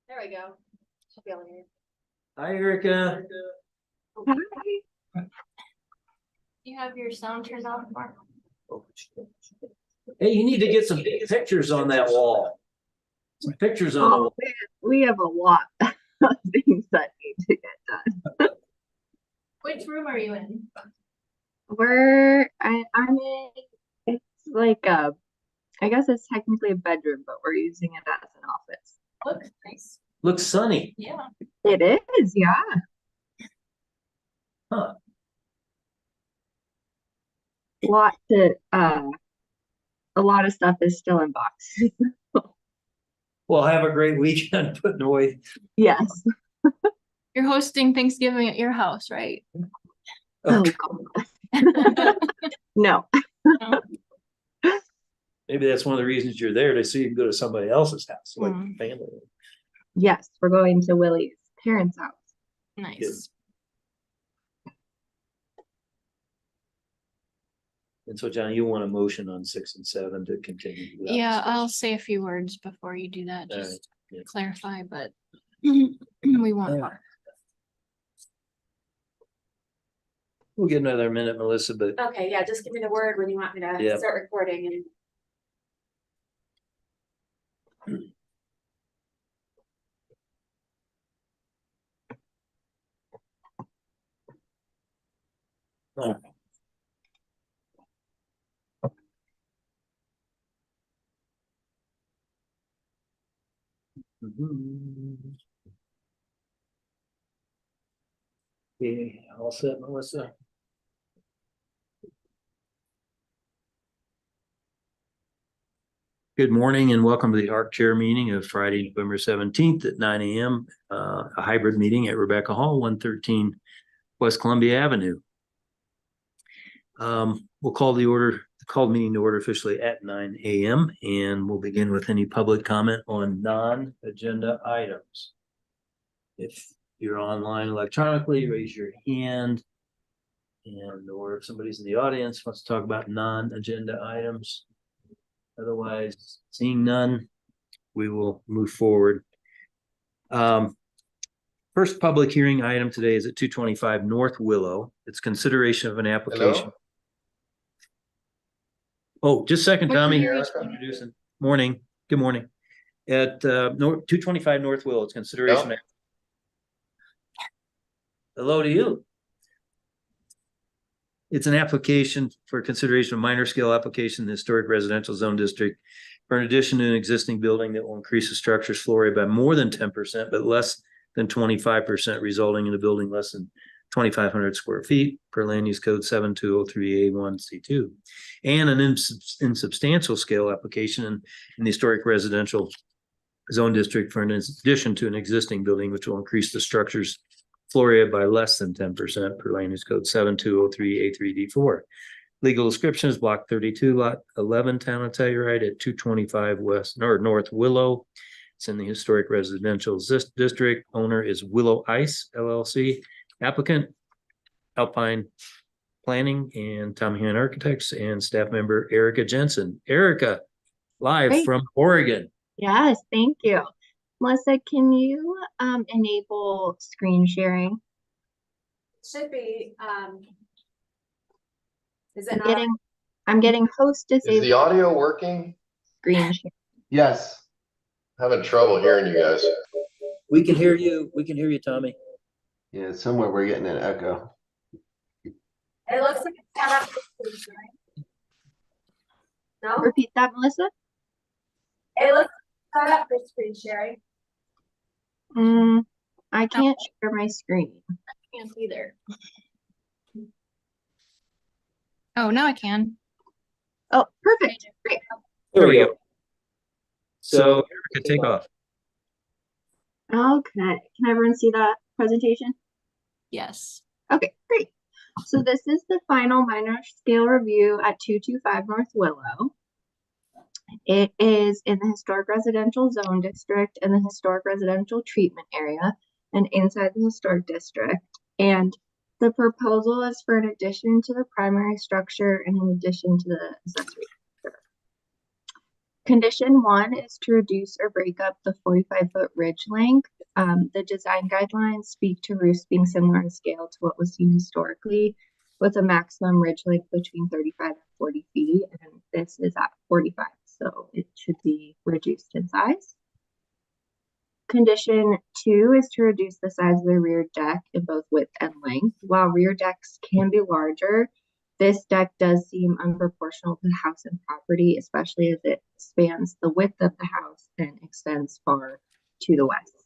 There we go. Should be able to hear. Hi, Erica. Hi. You have your sound turned off, Mark? Hey, you need to get some pictures on that wall. Some pictures on the wall. We have a lot of things that need to get done. Which room are you in? I'm in, it's like I guess it's technically a bedroom, but we're using it as an office. Looks nice. Looks sunny. Yeah. It is, yeah. Huh. A lot of stuff is still in boxes. Well, have a great weekend putting away. Yes. You're hosting Thanksgiving at your house, right? Oh, God. No. Maybe that's one of the reasons you're there, to so you can go to somebody else's house, like family. Yes, we're going to Willie's parents' house. Nice. And so, John, you want a motion on 6 and 7 to continue? Yeah, I'll say a few words before you do that, All just right, yeah. clarify, but we won't. We'll get another minute, Melissa, but Okay, yeah, just give me the word when you want me to Yeah. start recording and. Okay, all set, Melissa? Good morning and welcome to the HARC chair meeting of Friday, November 17th at 9 a.m. A hybrid meeting at Rebecca Hall, 113 West Columbia Avenue. We'll call the meeting to order officially at 9 a.m. and we'll begin with any public comment on non-agenda items. If you're online electronically, raise your hand. Or if somebody's in the audience wants to talk about non-agenda items. Otherwise, seeing none, we will move forward. First public hearing item today is at 225 North Willow. It's consideration of an application. Hello? Oh, just a second, Tommy. Erica? Introducing. Morning. Good morning. At 225 North Willow, it's consideration. Yep. Hello to you. It's an application for consideration of minor scale application in the historic residential zone district for an addition to an existing building that will increase the structure's floor area by more than 10%, but less than 25%, resulting in a building less than 2,500 square feet per land use code 7203A1C2, and an insubstantial scale application in the historic residential zone district for an addition to an existing building, which will increase the structure's floor area by less than 10% per land use code 7203A3D4. Legal description is block 32, lot 11, town of Telluride at 225 North Willow. It's in the historic residential district. Owner is Willow Ice LLC. Applicant, Alpine Planning and Tommy Hand Architects, and staff member Erica Jensen. Erica, live Great. from Oregon. Yes, thank you. Melissa, can you enable screen sharing? Should be, is it not? I'm getting host Is the disabled audio working? screen share. Yes. Having trouble hearing you guys. We can hear you. We can hear you, Tommy. Yeah, somewhere we're getting an echo. It looks like it's set up. No, Repeat that, Melissa. it looks set up for screen sharing. I can't share my screen. Can't either. Oh, now I can. Oh, perfect. Great. There we go. So Erica, take off. Okay. Can everyone see that presentation? Yes. Okay, great. So this is the final minor scale review at 225 North Willow. It is in the historic residential zone district and the historic residential treatment area and inside the historic district. And the proposal is for an addition to the primary structure and an addition to the accessory structure. Condition 1 is to reduce or break up the 45-foot ridge length. The design guidelines speak to roofs being similar in scale to what was seen historically, with a maximum ridge length between 35 and 40 feet, and this is at 45, so it should be reduced in size. Condition 2 is to reduce the size of the rear deck in both width and length. While rear decks can be larger, this deck does seem unproportional to the house and property, especially as it spans the width of the house and extends far to the west.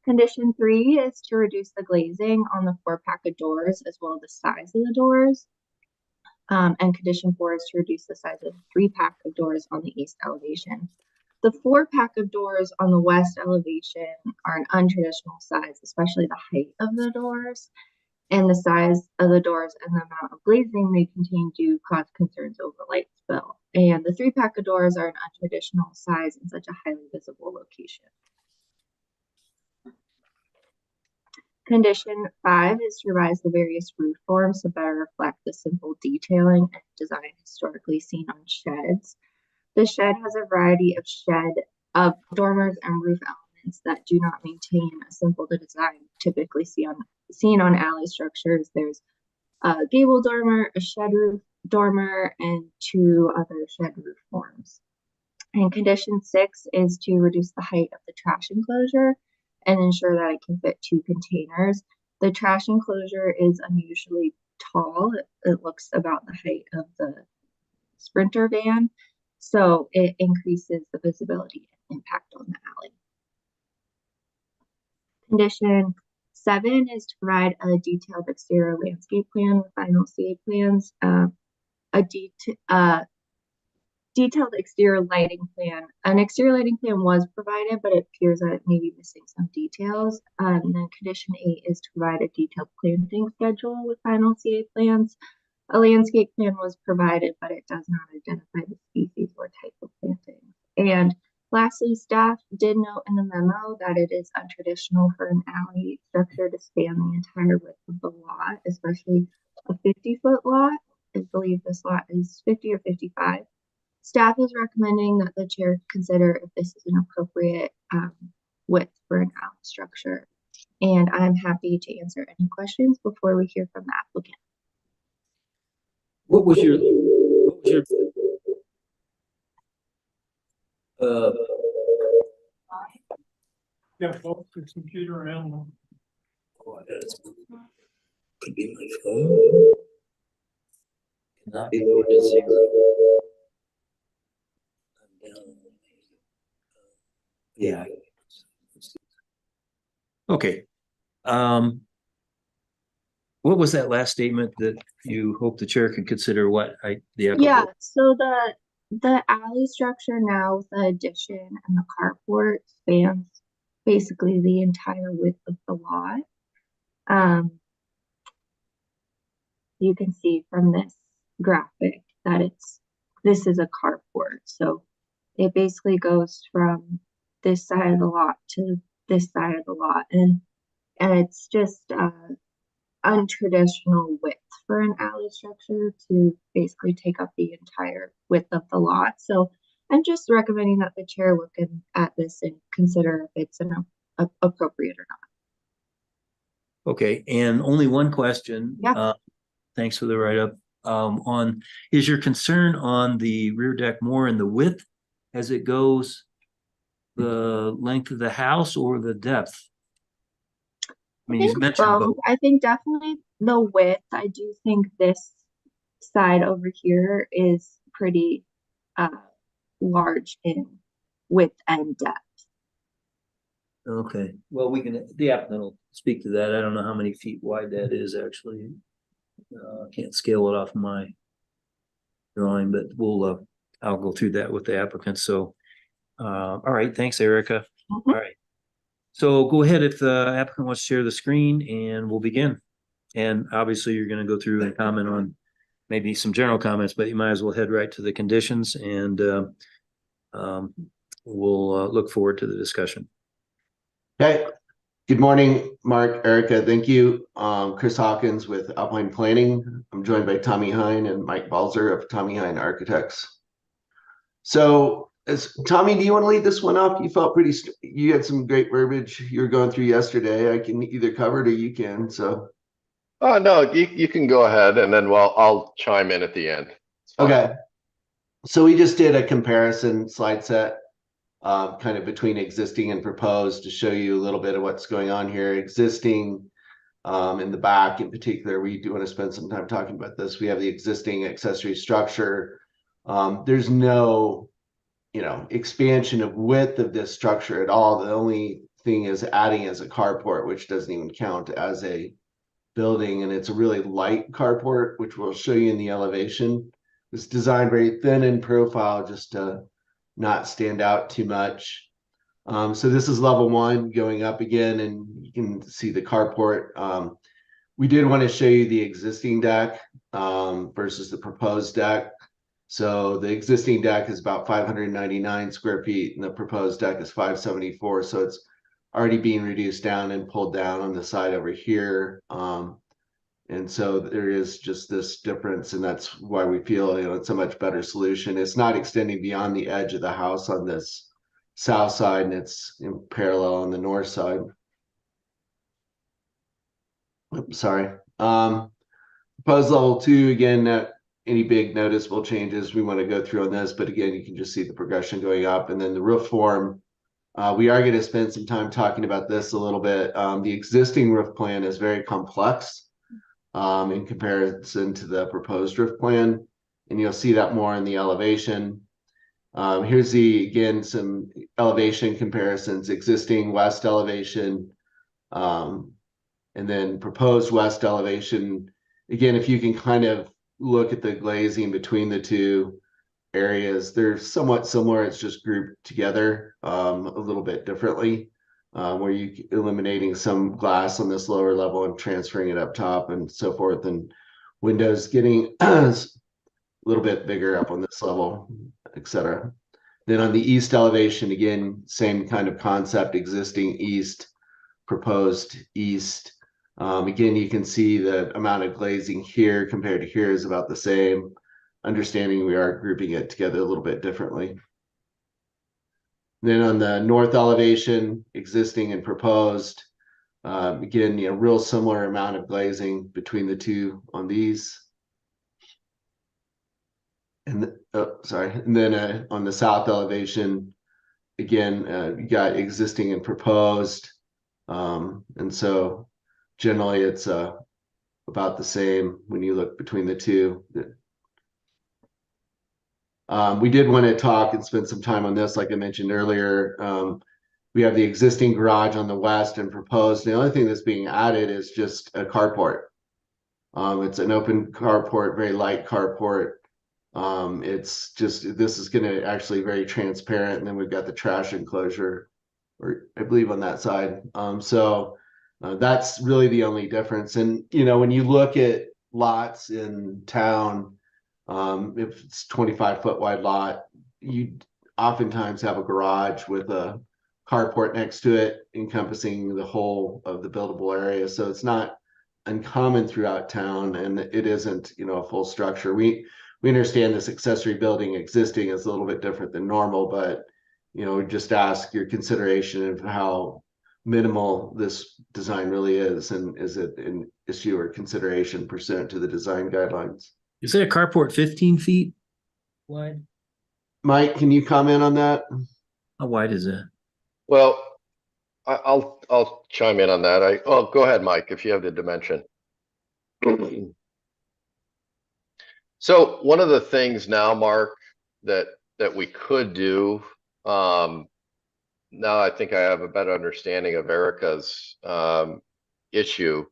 Condition 3 is to reduce the glazing on the 4-pack of doors as well as the size of the doors. And condition 4 is to reduce the size of the 3-pack of doors on the east elevation. The 4-pack of doors on the west elevation are an untraditional size, especially the height of the doors. And the size of the doors and the amount of glazing they contain do cause concerns over light spill. And the 3-pack of doors are an untraditional size in such a highly visible location. Condition 5 is to revise the various roof forms to better reflect the simple detailing and design historically seen on sheds. The shed has a variety of dormers and roof elements that do not maintain a simple design typically seen on alley structures. There's a gable dormer, a shed roof dormer, and 2 other shed roof forms. And condition 6 is to reduce the height of the trash enclosure and ensure that it can fit 2 containers. The trash enclosure is unusually tall. It looks about the height of the Sprinter van, so it increases the visibility and impact on the alley. Condition 7 is to provide a detailed exterior landscape plan with final CA plans, detailed exterior lighting plan. An exterior lighting plan was provided, but it appears that it may be missing some details. And then condition 8 is to provide a detailed planting schedule with final CA plans. A landscape plan was provided, but it does not identify the species or type of plantings. And lastly, staff did note in the memo that it is untraditional for an alley structure to span the entire width of the lot, especially a 50-foot lot. I believe this lot is 50 or 55. Staff is recommending that the chair consider if this is an appropriate width for an alley structure. And I'm happy to answer any questions before we hear from the applicant. What was your Yeah, both the computer and the. could be my phone. Cannot be lowered to 0. I'm down. Yeah. Okay. What was that last statement that you hope the chair could consider Yeah, so the alley structure now with the addition and the carport spans basically the entire width of the lot. You can see from this graphic that this is a carport. So it basically goes from this side of the lot to this side of the lot. And it's just untraditional width for an alley structure to basically take up the entire width of the lot. So I'm just recommending that the chair look at this and consider if it's appropriate or not. Okay, and only one question. Yeah. Thanks for the write-up. Is your concern on the rear deck more in the width as it goes, the length of the house, or the depth? I mean, you mentioned both. I think definitely the width. I do think this side over here is pretty large in width and depth. Okay, well, the applicant will speak to that. I don't know how many feet wide that is actually. Can't scale it off my drawing, but I'll go through that with the applicant. So, all right, thanks, Erica. Mm-hmm. All right. So go ahead if the applicant wants to share the screen and we'll begin. And obviously you're going to go through and comment on maybe some general comments, but you might as well head right to the conditions and we'll look forward to the discussion. Okay. Good morning, Mark, Erica. Thank you. Chris Hawkins with Alpine Planning. I'm joined by Tommy Hine and Mike Balzer of Tommy Hine Architects. So, Tommy, do you want to lead this one off? You felt you had some great verbiage you were going through yesterday. I can either cover it or you can. So, Oh, no, you can go ahead and then I'll chime in at the end. It's fine. okay. So we just did a comparison slide set, kind of between existing and proposed to show you a little bit of what's going on here. Existing, in the back in particular, we do want to spend some time talking about this. We have the existing accessory structure. There's no, expansion of width of this structure at all. The only thing is adding as a carport, which doesn't even count as a building, and it's a really light carport, which we'll show you in the elevation. It's designed very thin in profile just to not stand out too much. So this is level 1 going up again, and you can see the carport. We did want to show you the existing deck versus the proposed deck. So the existing deck is about 599 square feet, and the proposed deck is 574. So it's already being reduced down and pulled down on the side over here. And so there is just this difference, and that's why we feel it's a much better solution. It's not extending beyond the edge of the house on this south side, and it's in parallel on the north side. Oops, sorry. Proposed level 2, again, not any big noticeable changes we want to go through on this, but again, you can just see the progression going up. And then the roof form, we are going to spend some time talking about this a little bit. The existing roof plan is very complex in comparison to the proposed roof plan, and you'll see that more in the elevation. Here's again, some elevation comparisons, existing west elevation, and then proposed west elevation. Again, if you can kind of look at the glazing between the two areas, they're somewhat similar. It's just grouped together a little bit differently, where you eliminating some glass on this lower level and transferring it up top and so forth, and windows getting a little bit bigger up on this level, etc. Then on the east elevation, again, same kind of concept, existing east, proposed east. Again, you can see the amount of glazing here compared to here is about the same. Understanding we are grouping it together a little bit differently. Then on the north elevation, existing and proposed, again, real similar amount of glazing between the two on these. And and then on the south elevation, again, you got existing and proposed, and so generally it's about the same when you look between the two. We did want to talk and spend some time on this, like I mentioned earlier. We have the existing garage on the west and proposed. The only thing that's being added is just a carport. It's an open carport, very light carport. It's just, this is going to actually very transparent, and then we've got the trash enclosure, or I believe on that side. So that's really the only difference. And when you look at lots in town, if it's 25-foot wide lot, you oftentimes have a garage with a carport next to it encompassing the whole of the buildable area. So it's not uncommon throughout town, and it isn't a full structure. We understand this accessory building existing is a little bit different than normal, but we just ask your consideration of how minimal this design really is, and is it an issue or consideration pursuant to the design guidelines. Is that a carport 15 feet wide? Mike, can you comment on that? How wide is that? Well, I'll chime in on that. Go ahead, Mike, if you have the dimension. So one of the things now, Mark, that we could do, now I think I have a better understanding of Erica's issue,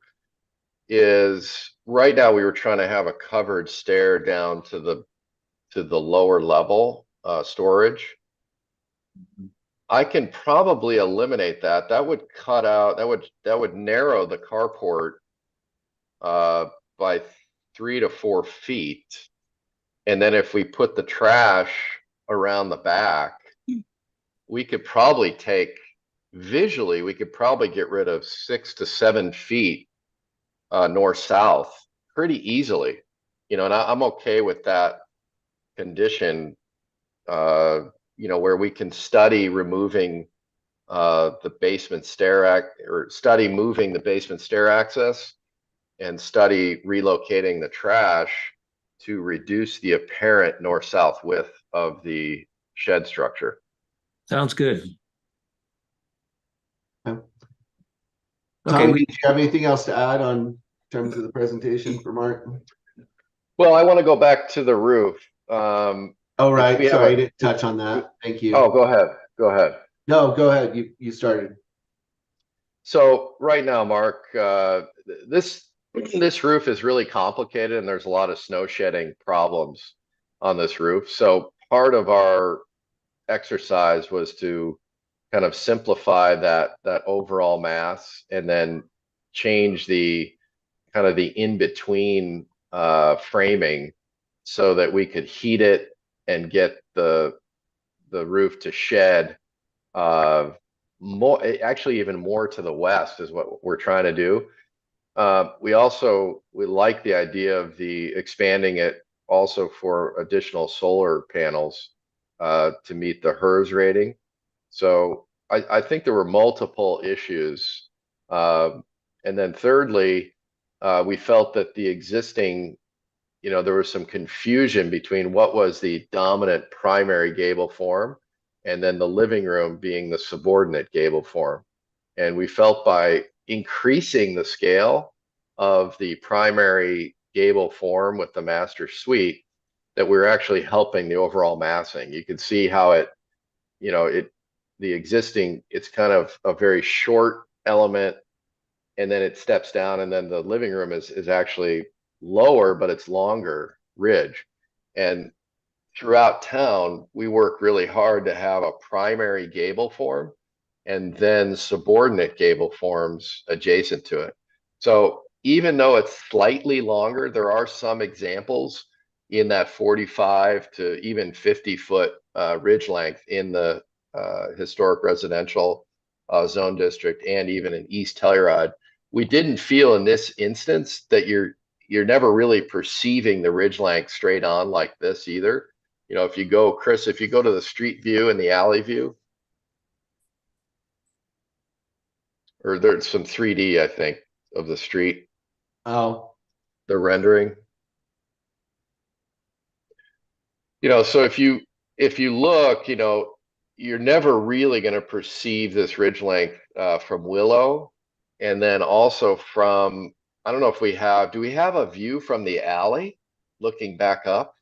is right now we were trying to have a covered stair down to the lower level storage. I can probably eliminate that. That would cut out, that would narrow the carport by 3 to 4 feet. And then if we put the trash around the back, we could probably visually, we could probably get rid of 6 to 7 feet north-south pretty easily, and I'm okay with that condition where we can study removing the basement or study moving the basement stair access and study relocating the trash to reduce the apparent north-south width of the shed structure. Sounds good. Okay. Okay, Tommy, did you have anything else to add on terms of the presentation for Mark? Well, I want to go back to the roof. Oh, right. we have Sorry, a- I didn't touch on that. Thank you. Oh, go ahead. No, go ahead. You started. So right now, Mark, this roof is really complicated and there's a lot of snow shedding problems on this roof. So part of our exercise was to kind of simplify that overall mass and then change the kind of the in-between framing so that we could heat it and get the roof to shed more, actually even more to the west is what we're trying to do. We like the idea of the expanding it also for additional solar panels to meet the HERS rating. So I think there were multiple issues. And then thirdly, we felt that the existing, there was some confusion between what was the dominant primary gable form and then the living room being the subordinate gable form. And we felt by increasing the scale of the primary gable form with the master suite that we're actually helping the overall massing. You can see how it's kind of a very short element and then it steps down and then the living room is actually lower, but it's longer ridge. And throughout town, we work really hard to have a primary gable form and then subordinate gable forms adjacent to it. So even though it's slightly longer, there are some examples in that 45 to even 50-foot ridge length in the historic residential zone district and even in East Telluride. We didn't feel in this instance that you're never really perceiving the ridge length straight on like this either. If you go, Chris, if you go to the street view and the alley view, or there's some 3D, I think, of the street, Oh, the rendering. So if you look, you're never really going to perceive this ridge length from Willow. And then also from, I don't know if do we have a view from the alley looking back up?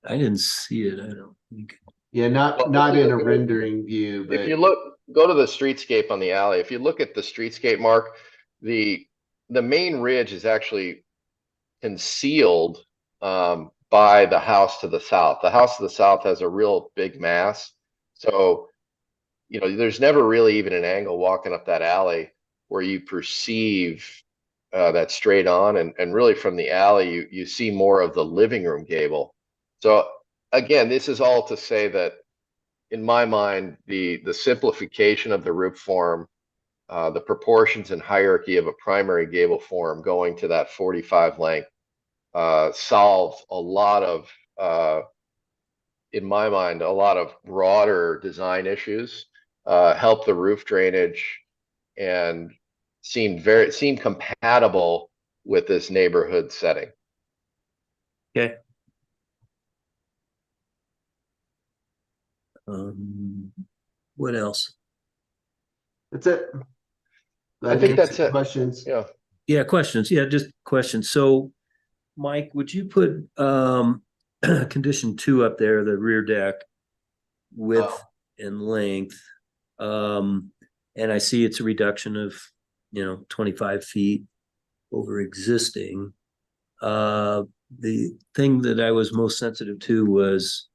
I didn't see it. I don't think. yeah, not in a rendering view, but If you go to the streetscape on the alley. If you look at the streetscape, Mark, the main ridge is actually concealed by the house to the south. The house to the south has a real big mass. So, there's never really even an angle walking up that alley where you perceive that straight on. And really from the alley, you see more of the living room gable. So again, this is all to say that in my mind, the simplification of the roof form, the proportions and hierarchy of a primary gable form going to that 45 length solves a lot of, in my mind, a lot of broader design issues, help the roof drainage, and seemed compatible with this neighborhood setting. Okay. What else? that's it. I think that's it. Questions? Yeah. Yeah, questions. Yeah, just questions. So, Mike, would you put condition 2 up there, the rear deck width and length? And I see it's a reduction of 25 feet over existing. The thing that I was most sensitive to was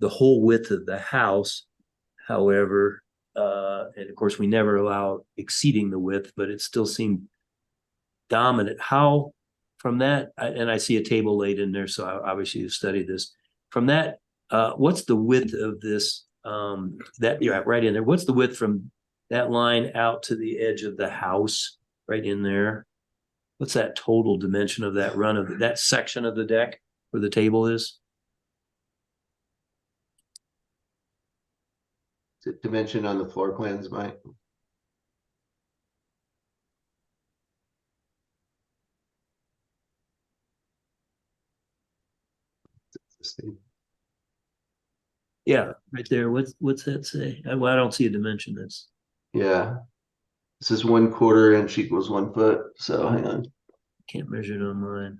the whole width of the house. However, and of course we never allow exceeding the width, but it still seemed dominant. How from that, and I see a table laid in there, so obviously you've studied this. From that, what's the width of this? That you're right in there. What's the width from that line out to the edge of the house, right in there? What's that total dimension of that run of that section of the deck where the table is? dimension on the floor plans, Mike? Yeah, right there. What's that say? Well, I don't see a dimension. That's Yeah. This is 1/4 inch equals 1 foot. So hang on. can't measure it online.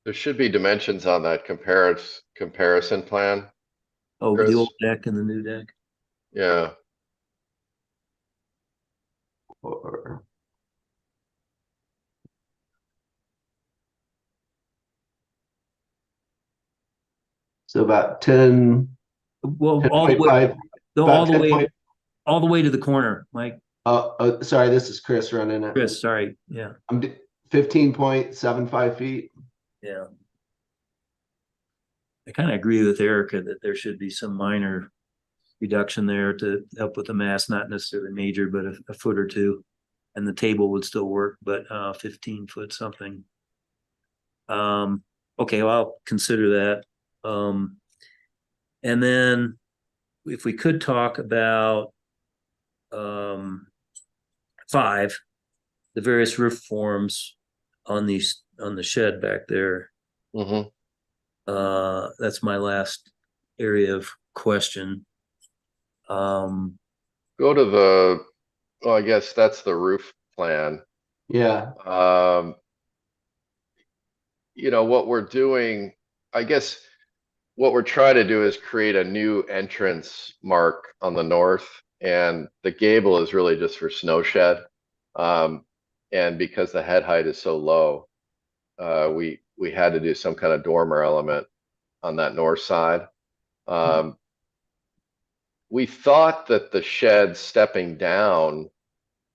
There should be dimensions on that comparison plan. Oh, Chris? the old deck and the new deck. Yeah, Or so about 10, Well, all the way, 10.5, all about the 10 way, point. all the way to the corner, Mike. Sorry, this is Chris running it. Chris, sorry. Yeah, I'm 15.75 feet. yeah. I kind of agree with Erica that there should be some minor reduction there to help with the mass, not necessarily major, but a foot or two. And the table would still work, but 15 foot something. Okay, well, I'll consider that. And then if we could talk about 5, the various roof forms on the shed back there. hmm That's my last area of question. Go to the, well, I guess that's the roof plan. Yeah. You know, what we're doing, I guess what we're trying to do is create a new entrance mark on the north, and the gable is really just for snow shed. And because the head height is so low, we had to do some kind of dormer element on that north side. We thought that the shed stepping down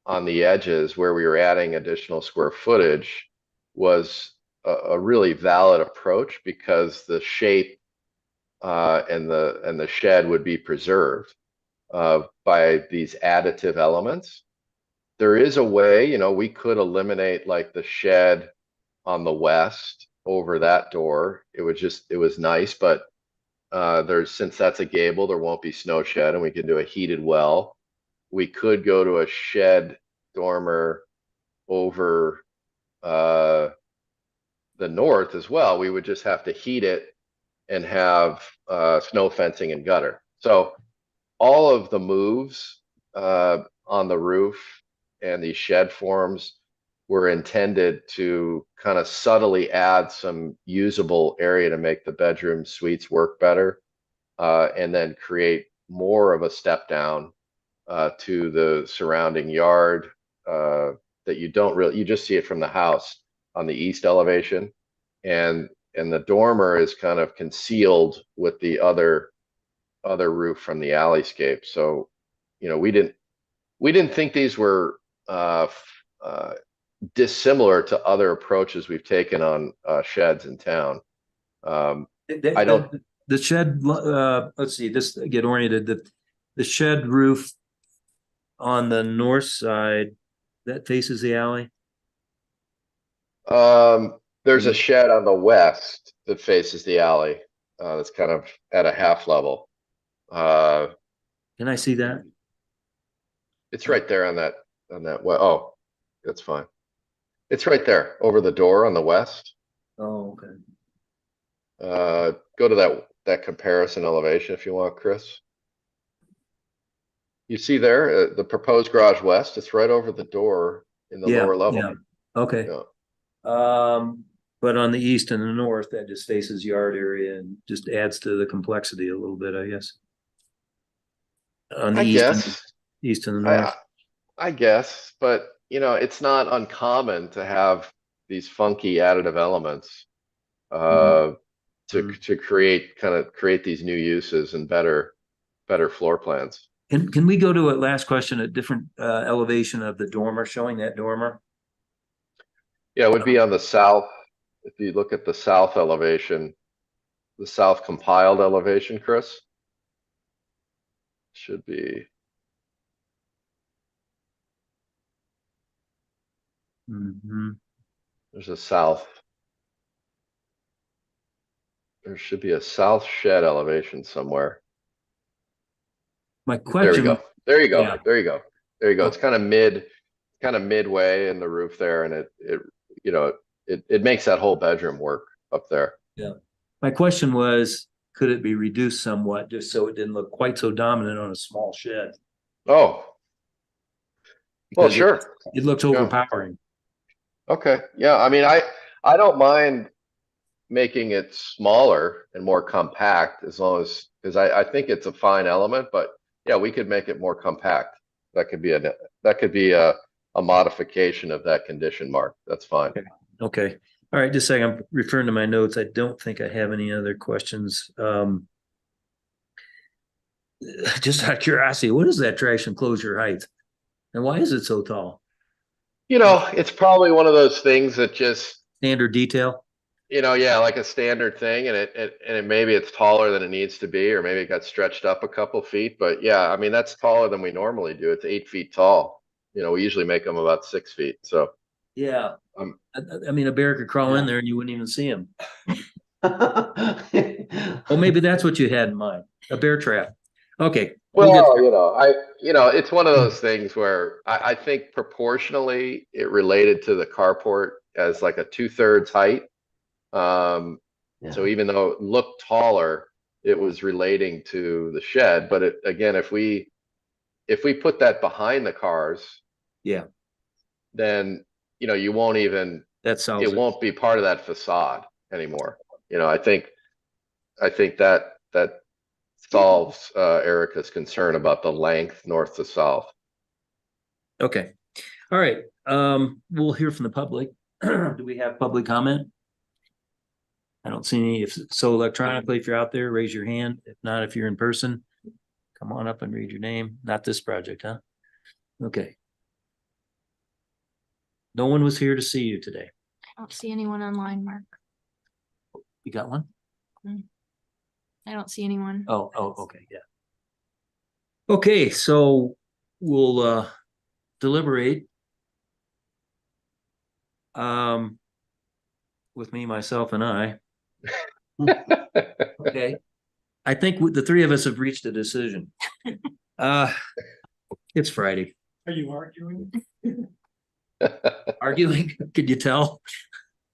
on the edges where we were adding additional square footage was a really valid approach, because the shape and the shed would be preserved by these additive elements. There is a way, you know, we could eliminate like the shed on the west over that door. It was nice, but since that's a gable, there won't be snow shed, and we can do a heated well. We could go to a shed dormer over the north as well. We would just have to heat it and have snow fencing and gutter. So all of the moves on the roof and these shed forms were intended to kind of subtly add some usable area to make the bedroom suites work better, and then create more of a step down to the surrounding yard that you just see it from the house on the east elevation, and the dormer is kind of concealed with the other roof from the alleyscape. So, you know, we didn't think these were dissimilar to other approaches we've taken on sheds in town. I don't. The shed. Let's see. This get oriented. The shed roof on the north side that faces the alley. There's a shed on the west that faces the alley. That's kind of at a half level. Can I see that? It's right there on that oh, that's fine. It's right there over the door on the west. Oh, okay. Go to that comparison elevation if you want, Chris. You see there, the proposed garage west, it's right over the door in the lower level. Yeah. Okay. Yeah. But on the east and the north, that just faces yard area and just adds to the complexity a little bit, I guess. On the east and the north. I guess, but you know, it's not uncommon to have these funky additive elements to create these new uses and better floor plans. Can we go to a last question, a different elevation of the dormer, showing that dormer? Yeah, it would be on the south. If you look at the south elevation, the south compiled elevation, Chris, should be. Mm-hmm. There's a south. There should be a south shed elevation somewhere. My There we question, go. There you go. Yeah. There you go. There you go. It's kind of midway in the roof there, and it makes that whole bedroom work up there. my question was, could it be reduced somewhat just so it didn't look quite so dominant on a small shed? Oh, well, Because sure. it looks Yeah. overpowering. Okay. Yeah. I mean, I don't mind making it smaller and more compact as long as, because I think it's a fine element, but yeah, we could make it more compact. That could be a modification of that condition, Mark. That's fine. Okay. All right, just a second. I'm referring to my notes. I don't think I have any other questions. Just out of curiosity, what is that trash enclosure height? And why is it so tall? It's probably one of those things that just, Standard detail? yeah, like a standard thing, and it maybe it's taller than it needs to be, or maybe it got stretched up a couple feet. But yeah, I mean, that's taller than we normally do. It's 8 feet tall. We usually make them about 6 feet. So Yeah. Um, I mean, a bear could crawl in there and you wouldn't even see him. Well, maybe that's what you had in mind, a bear trap. Okay. We'll get well, it's one of those things where I think proportionally it related to the carport as like a 2/3 height. So even though it looked taller, it was relating to the shed. But again, if we put that behind the cars, Yeah, then you won't even, that solves it it. won't be part of that facade anymore. I think that solves Erica's concern about the length north to south. Okay. All right. We'll hear from the public. Do we have public comment? I don't see any. If so, electronically, if you're out there, raise your hand. If not, if you're in person, come on up and read your name. Not this project, huh? Okay. No one was here to see you today. I don't see anyone online, Mark. You got one? I don't see anyone. Oh, okay, yeah. Okay, so we'll deliberate. With me, myself, and I. Okay. I think the three of us have reached a decision. It's Friday. Are you arguing? Arguing? Could you tell?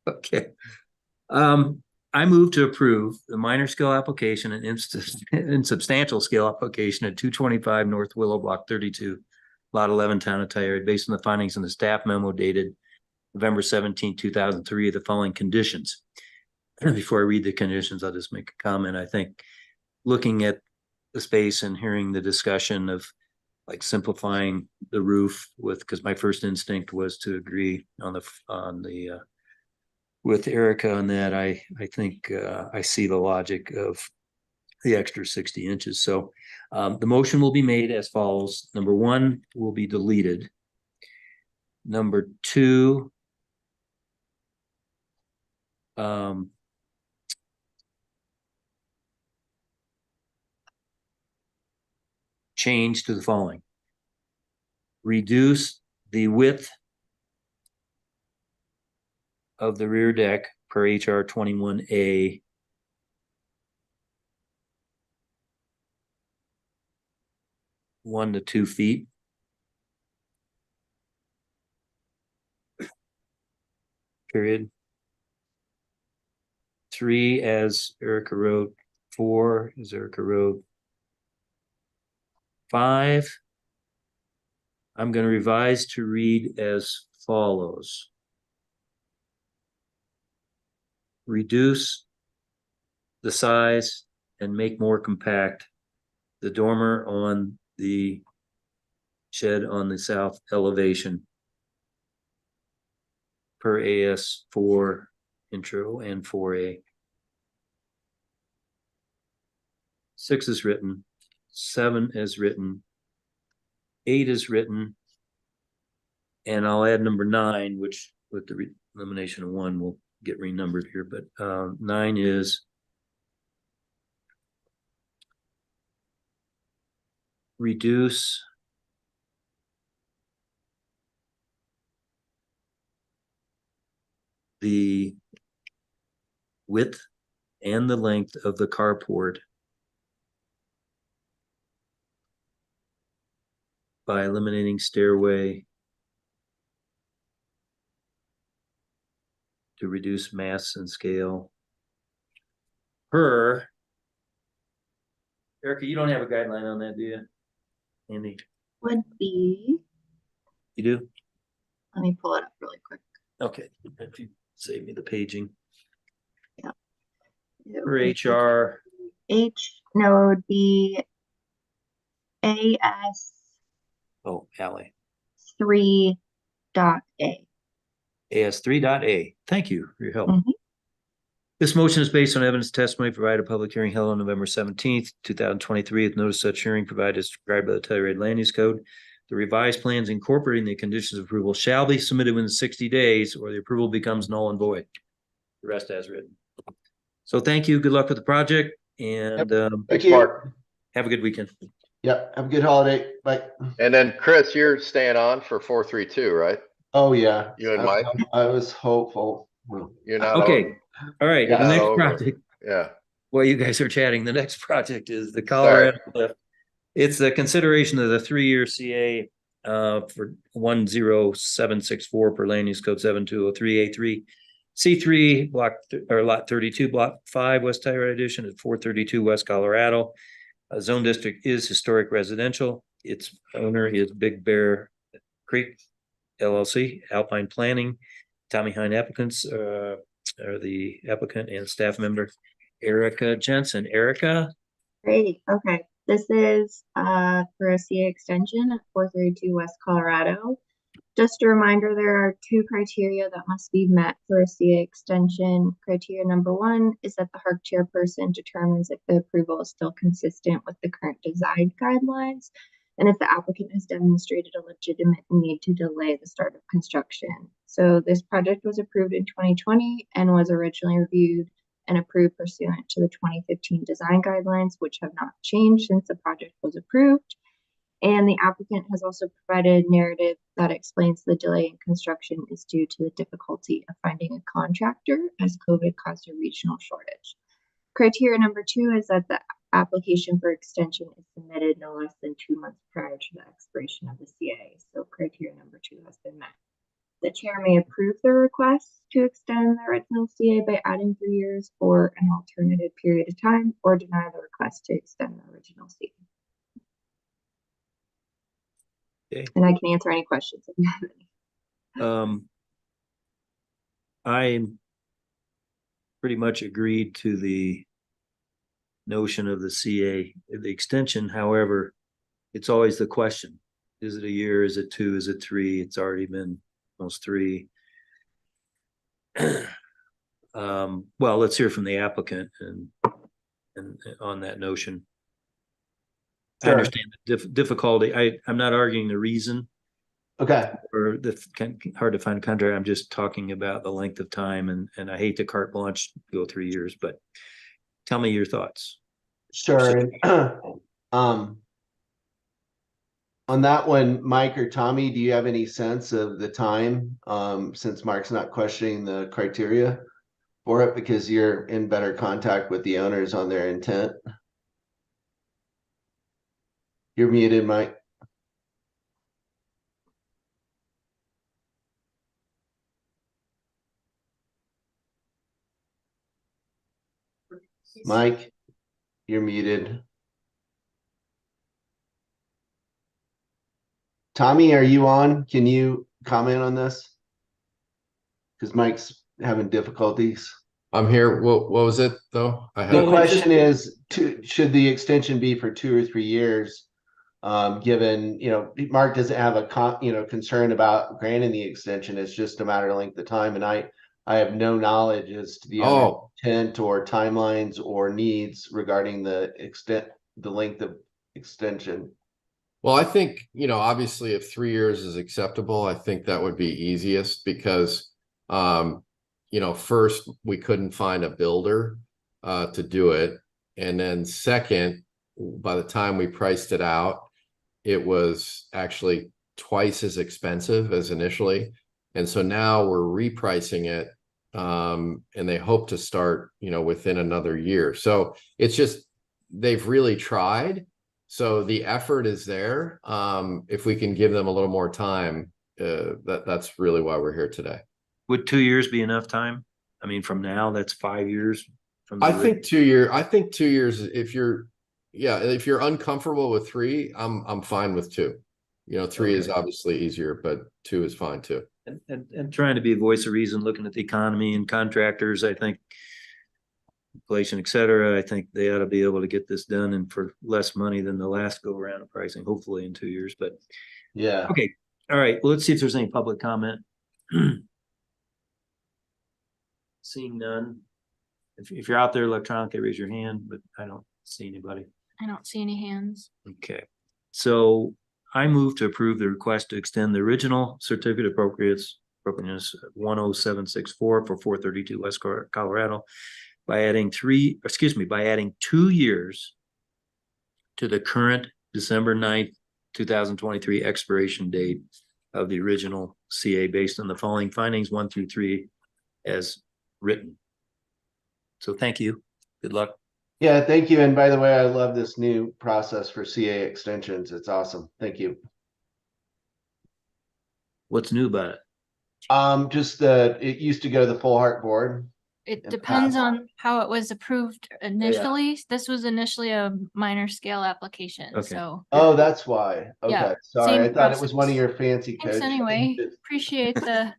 Okay. I move to approve the minor scale application and insubstantial scale application at 225 North Willow, Block 32, Lot 11, Town of Telluride, based on the findings in the staff memo dated November 17, 2003, the following conditions. Before I read the conditions, I'll just make a comment. I think looking at the space and hearing the discussion of like simplifying the roof because my first instinct was to agree on the with Erica on that. I think I see the logic of the extra 60 inches. So the motion will be made as follows. Number 1 will be deleted. Number 2, change to the following. Reduce the width of the rear deck per HR 21A (1 to 2 feet). Period. 3, as Erica wrote. 4, as Erica wrote. 5, I'm going to revise to read as follows. Reduce the size and make more compact the dormer on the shed on the south elevation per AS4 intro and 4A. 6 is written, 7 is written, 8 is written, and I'll add number 9, which with the elimination of 1 will get renumbered here, but 9 is reduce the width and the length of the carport by eliminating stairway to reduce mass and scale per. Erica, you don't have a guideline on that, do you? Andy, Would be, you do? let me pull it up really quick. Okay, if you save me the paging. It For would HR, no, it would be AS oh, Ally, 3.A. AS3.A. Thank you for your help. Mhm. This motion is based on evidence testimony provided at a public hearing held on November 17th, 2023, with notice such hearing provided as described by the Telluride Land Use Code. The revised plans incorporating the conditions of approval shall be submitted within 60 days or the approval becomes null and void. The rest as written. So thank you. Good luck with the project and Thank you. Mark. have a good weekend. Yep. Have a good holiday. Bye. And then Chris, you're staying on for 432, right? Oh, yeah. You and Mike? I was hopeful. You're not. Okay. All right. You're The not next over. project, Yeah. while you guys are chatting, the next project is the Colorado Cliff. It's the consideration of the 3-year CA for 10764 per land use code 7203A3. C3 block or lot 32, block 5, West Telluride Edition at 432 West Colorado. Zone district is historic residential. Its owner is Big Bear Creek LLC, Alpine Planning. Tommy Hine applicants are the applicant and staff member Erica Jensen. Erica? Great, okay. This is for a CA extension at 432 West Colorado. Just a reminder, there are 2 criteria that must be met for a CA extension. Criteria number 1 is that the HARC chairperson determines if the approval is still consistent with the current design guidelines, and if the applicant has demonstrated a legitimate need to delay the start of construction. So this project was approved in 2020 and was originally reviewed and approved pursuant to the 2015 design guidelines, which have not changed since the project was approved. And the applicant has also provided a narrative that explains the delay in construction is due to the difficulty of finding a contractor as COVID caused a regional shortage. Criteria number 2 is that the application for extension is submitted no less than 2 months prior to the expiration of the CA. So criteria number 2 has been met. The chair may approve the request to extend the original CA by adding 3 years or an alternative period of time, or deny the request to extend the original CA. Okay. And I can answer any questions if you have any. I pretty much agreed to the notion of the CA, the extension. However, it's always the question. Is it a year? Is it 2? Is it 3? It's already been almost 3. Well, let's hear from the applicant and on that notion. Sure. I understand the difficulty. I'm not arguing the reason Okay. or hard to find a contract. I'm just talking about the length of time, and I hate to carte blanche go 3 years, but tell me your thoughts. Sure. On that one, Mike or Tommy, do you have any sense of the time? Since Mark's not questioning the criteria for it because you're in better contact with the owners on their intent. You're muted, Mike. Mike, you're muted. Tommy, are you on? Can you comment on this? Because Mike's having difficulties. I'm here. What was it though? I The had, question is, should the extension be for 2 or 3 years? Given, Mark doesn't have a concern about granting the extension. It's just a matter of length of time. And I have no knowledge as to the intent or timelines or needs regarding the length of extension. well, I think, obviously if 3 years is acceptable, I think that would be easiest because, first we couldn't find a builder, to do it. And then second, by the time we priced it out, it was actually twice as expensive as initially. And so now we're repricing it, and they hope to start, within another year. So it's just, they've really tried. So the effort is there. If we can give them a little more time, that's really why we're here today. Would 2 years be enough time? I mean, from now, that's 5 years from. I think 2 years, if you're uncomfortable with 3, I'm fine with 2. 3 is Okay. obviously easier, but 2 is fine too. And trying to be a voice of reason, looking at the economy and contractors, I think inflation, et cetera, I think they ought to be able to get this done and for less money than the last go around of pricing, hopefully in 2 years, but Yeah. okay. All right, well, let's see if there's any public comment. Seeing none. If you're out there electronically, raise your hand, but I don't see anybody. I don't see any hands. Okay, so I move to approve the request to extend the original certificate of appropriateness 10764 for 432 West Colorado by adding 2 years to the current December 9th, 2023 expiration date of the original CA based on the following findings 1 through 3 as written. So thank you. Good luck. Yeah, thank you. And by the way, I love this new process for CA extensions. It's awesome. Thank you. What's new about it? Just that it used to go to the full HARC board. It In depends past. on how it was approved initially. This was initially a minor scale application, Okay. so. Oh, that's why. Yeah, Okay, sorry. I same thought it was one of process. your fancy Thanks codes. anyway. Appreciate the.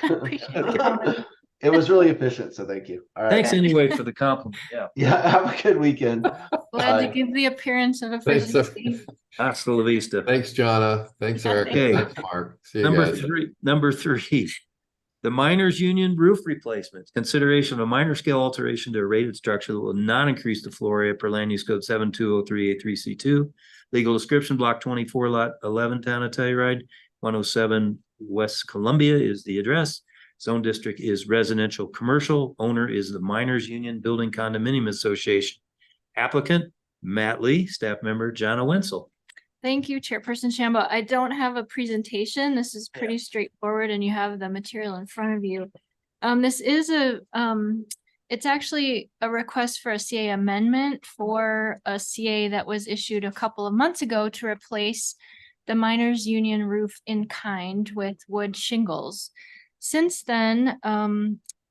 appreciate the comment. It was really efficient, so thank you. All right. Thanks anyway for the compliment. Yeah. Yeah, have a good weekend. Glad to Bye. give the appearance of Thanks, efficiency. Hasta la vista. Thanks, Jonna. Thanks, Yeah, Eric. thank you. Thanks, Mark. See you Number guys. three, the miners union roof replacement, consideration of a minor scale alteration to a rated structure that will not increase the floor area per land use code 7203A3C2. Legal description, block 24, lot 11, town of Telluride, 107 West Columbia is the address. Zone district is residential commercial. Owner is the Miners Union Building Condominium Association. Applicant, Matt Lee, staff member, Jonna Wenzel. Thank you, Chairperson Shambo. I don't have a presentation. This is pretty straightforward and you have the material in front of you. This is it's actually a request for a CA amendment for a CA that was issued a couple of months ago to replace the Miners Union roof in kind with wood shingles. Since then,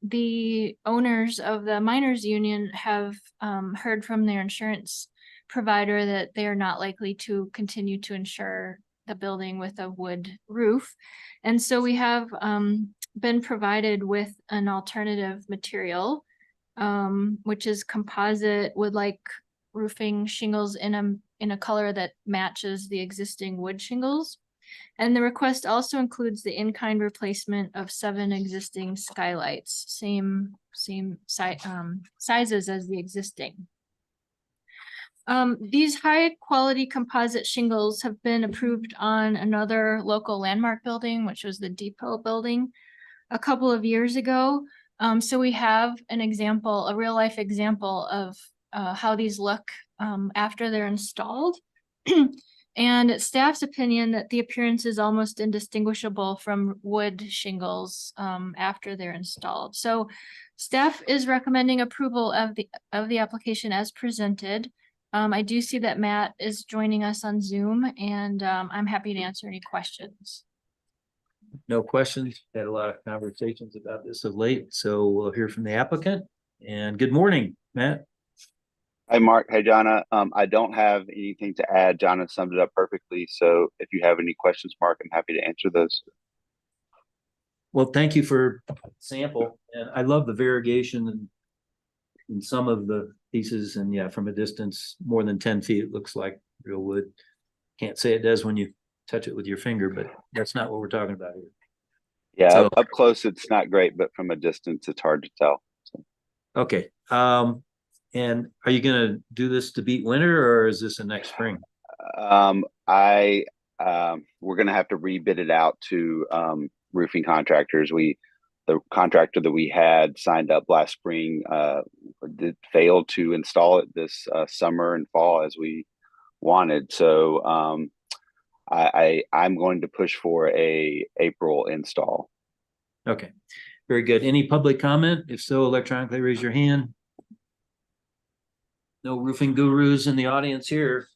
the owners of the Miners Union have heard from their insurance provider that they are not likely to continue to insure the building with a wood roof. And so we have been provided with an alternative material, which is composite wood-like roofing shingles in a color that matches the existing wood shingles. And the request also includes the in-kind replacement of 7 existing skylights, same sizes as the existing. These high quality composite shingles have been approved on another local landmark building, which was the Depot building a couple of years ago. So we have an example, a real life example of how these look after they're installed. And it's staff's opinion that the appearance is almost indistinguishable from wood shingles after they're installed. So staff is recommending approval of the application as presented. I do see that Matt is joining us on Zoom, and I'm happy to answer any questions. No questions. Had a lot of conversations about this of late, so we'll hear from the applicant. And good morning, Matt. Hi, Mark. Hey, Jonna. I don't have anything to add. Jonna summed it up perfectly. So if you have any questions, Mark, I'm happy to answer those. Well, thank you for sample. And I love the variegation in some of the pieces. And yeah, from a distance, more than 10 feet, it looks like real wood. Can't say it does when you touch it with your finger, but that's not what we're talking about here. Yeah, So, up close, it's not great, but from a distance, it's hard to tell. So. Okay. And are you going to do this to beat winter, or is this a next spring? We're going to have to rebid it out to roofing contractors. The contractor that we had signed up last spring did fail to install it this summer and fall as we wanted. So I'm going to push for a April install. Okay, very good. Any public comment? If so, electronically raise your hand. No roofing gurus in the audience here.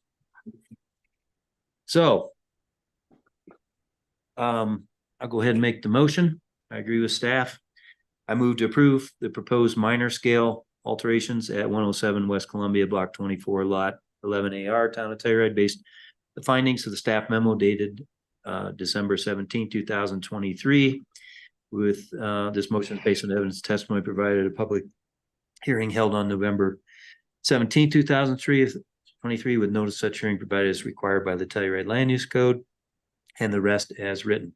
So I'll go ahead and make the motion. I agree with staff. I move to approve the proposed minor scale alterations at 107 West Columbia, Block 24, Lot 11AR, Town of Telluride, based the findings of the staff memo dated December 17, 2023. With this motion is based on evidence testimony provided at a public hearing held on November 17, 2023, with notice such hearing provided as required by the Telluride Land Use Code, and the rest as written.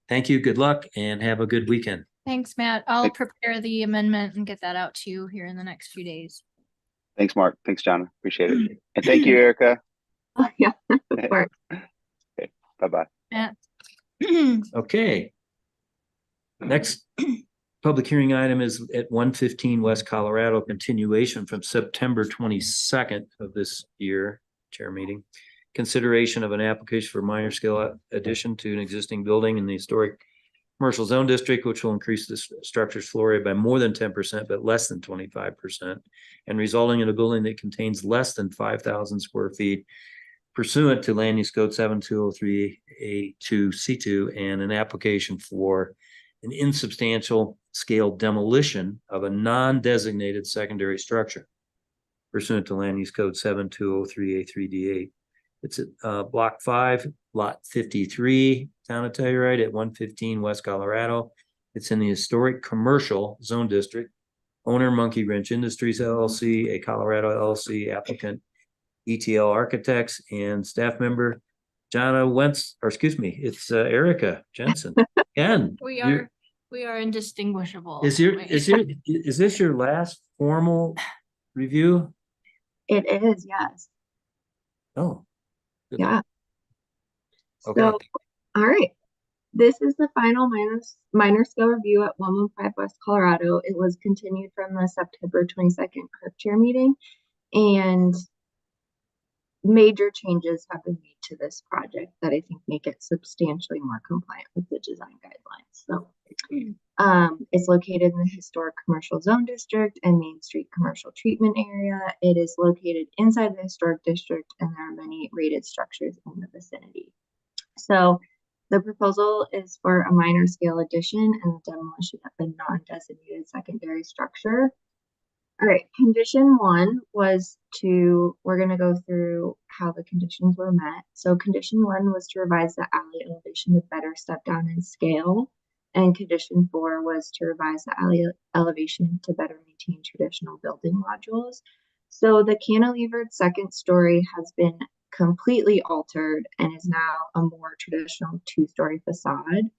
Thank you, good luck, and have a good weekend. Thanks, Matt. I'll prepare the amendment and get that out to you here in the next few days. Thanks, Mark. Thanks, John. Appreciate it. And thank you, Erica. Oh, yeah, of course. Okay, bye-bye. Matt. Okay. Next public hearing item is at 115 West Colorado, continuation from September 22nd of this year, chair meeting. Consideration of an application for minor scale addition to an existing building in the historic commercial zone district, which will increase the structure's floor area by more than 10%, but less than 25%, and resulting in a building that contains less than 5,000 square feet pursuant to Land Use Code 7203A2C2, and an application for an insubstantial scale demolition of a non-designated secondary structure pursuant to Land Use Code 7203A3D8. It's at Block 5, Lot 53, Town of Telluride at 115 West Colorado. It's in the historic commercial zone district. Owner Monkey Wrench Industries LLC, a Colorado LLC, applicant ETL Architects, and staff member Jana Wentz, or excuse me, it's Erica Jensen. Again, We are indistinguishable. is this your last formal review? It is, yes. Oh. Good Yeah. luck. Okay. So, all right. This is the final minor scale review at 115 West Colorado. It was continued from the September 22nd HARC chair meeting, and major changes have been made to this project that I think make it substantially more compliant with the design guidelines. So it's located in the historic commercial zone district and Main Street commercial treatment area. It is located inside the historic district, and there are many rated structures in the vicinity. So the proposal is for a minor scale addition and the demolition of the non-designated secondary structure. All right, condition 1 was we're going to go through how the conditions were met. So condition 1 was to revise the alley elevation to better step down in scale. And condition 4 was to revise the alley elevation to better maintain traditional building modules. So the cantilevered second story has been completely altered and is now a more traditional 2-story facade.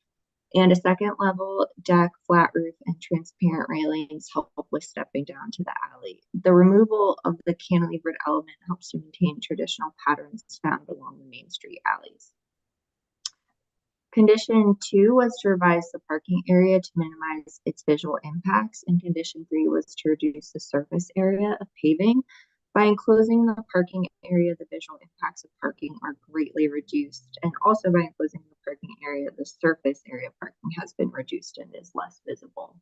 And a second level deck, flat roof, and transparent railings help with stepping down to the alley. The removal of the cantilevered element helps to maintain traditional patterns found along the Main Street alleys. Condition 2 was to revise the parking area to minimize its visual impacts, and condition 3 was to reduce the surface area of paving. By enclosing the parking area, the visual impacts of parking are greatly reduced, and also by enclosing the parking area, the surface area of parking has been reduced and is less visible.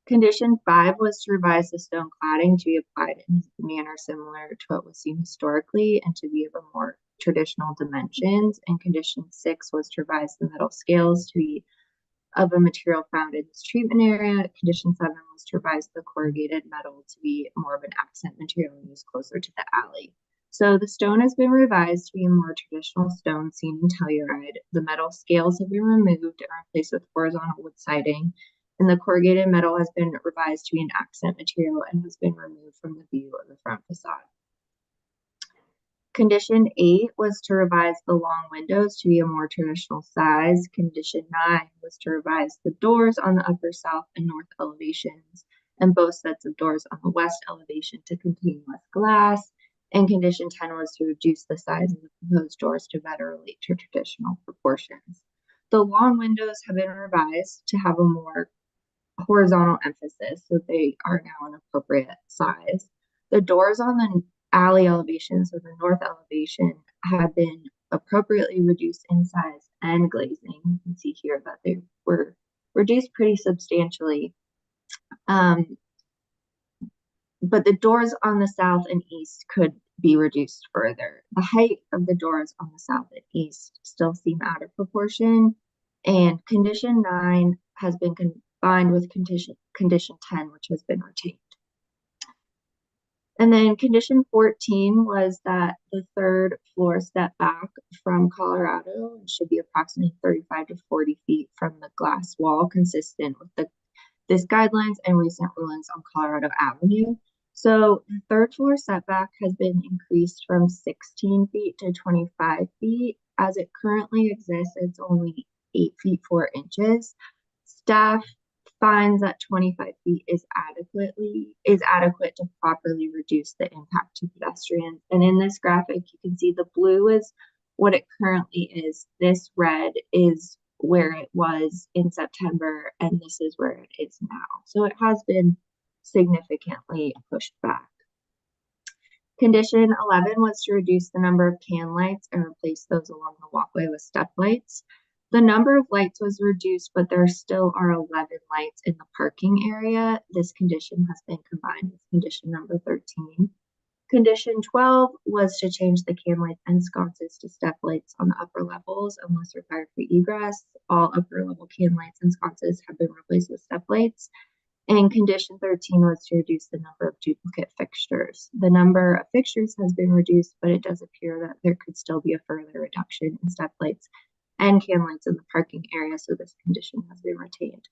Condition 5 was to revise the stone cladding to be applied in a manner similar to what was seen historically and to be of a more traditional dimensions. And condition 6 was to revise the metal scales to be of a material found in this treatment area. Condition 7 was to revise the corrugated metal to be more of an accent material and used closer to the alley. So the stone has been revised to be a more traditional stone seen in Telluride. The metal scales have been removed and replaced with horizontal wood siding, and the corrugated metal has been revised to be an accent material and has been removed from the view of the front facade. Condition 8 was to revise the long windows to be a more traditional size. Condition 9 was to revise the doors on the upper south and north elevations and both sets of doors on the west elevation to contain less glass. And condition 10 was to reduce the size of the proposed doors to better relate to traditional proportions. The long windows have been revised to have a more horizontal emphasis, so they are now an appropriate size. The doors on the alley elevations, so the north elevation, have been appropriately reduced in size and glazing. You can see here that they were reduced pretty substantially. But the doors on the south and east could be reduced further. The height of the doors on the south and east still seem out of proportion, and condition 9 has been combined with condition 10, which has been retained. And then condition 14 was that the third floor step back from Colorado should be approximately 35 to 40 feet from the glass wall, consistent with this guidelines and recent rulings on Colorado Avenue. So the third floor setback has been increased from 16 feet to 25 feet. As it currently exists, it's only 8 feet 4 inches. Staff finds that 25 feet is adequate to properly reduce the impact to pedestrians. And in this graphic, you can see the blue is what it currently is. This red is where it was in September, and this is where it is now. So it has been significantly pushed back. Condition 11 was to reduce the number of can lights and replace those along the walkway with step lights. The number of lights was reduced, but there still are 11 lights in the parking area. This condition has been combined with condition number 13. Condition 12 was to change the can lights and sconces to step lights on the upper levels unless required for egress. All upper level can lights and sconces have been replaced with step lights. And condition 13 was to reduce the number of duplicate fixtures. The number of fixtures has been reduced, but it does appear that there could still be a further reduction in step lights and can lights in the parking area, so this condition has been retained.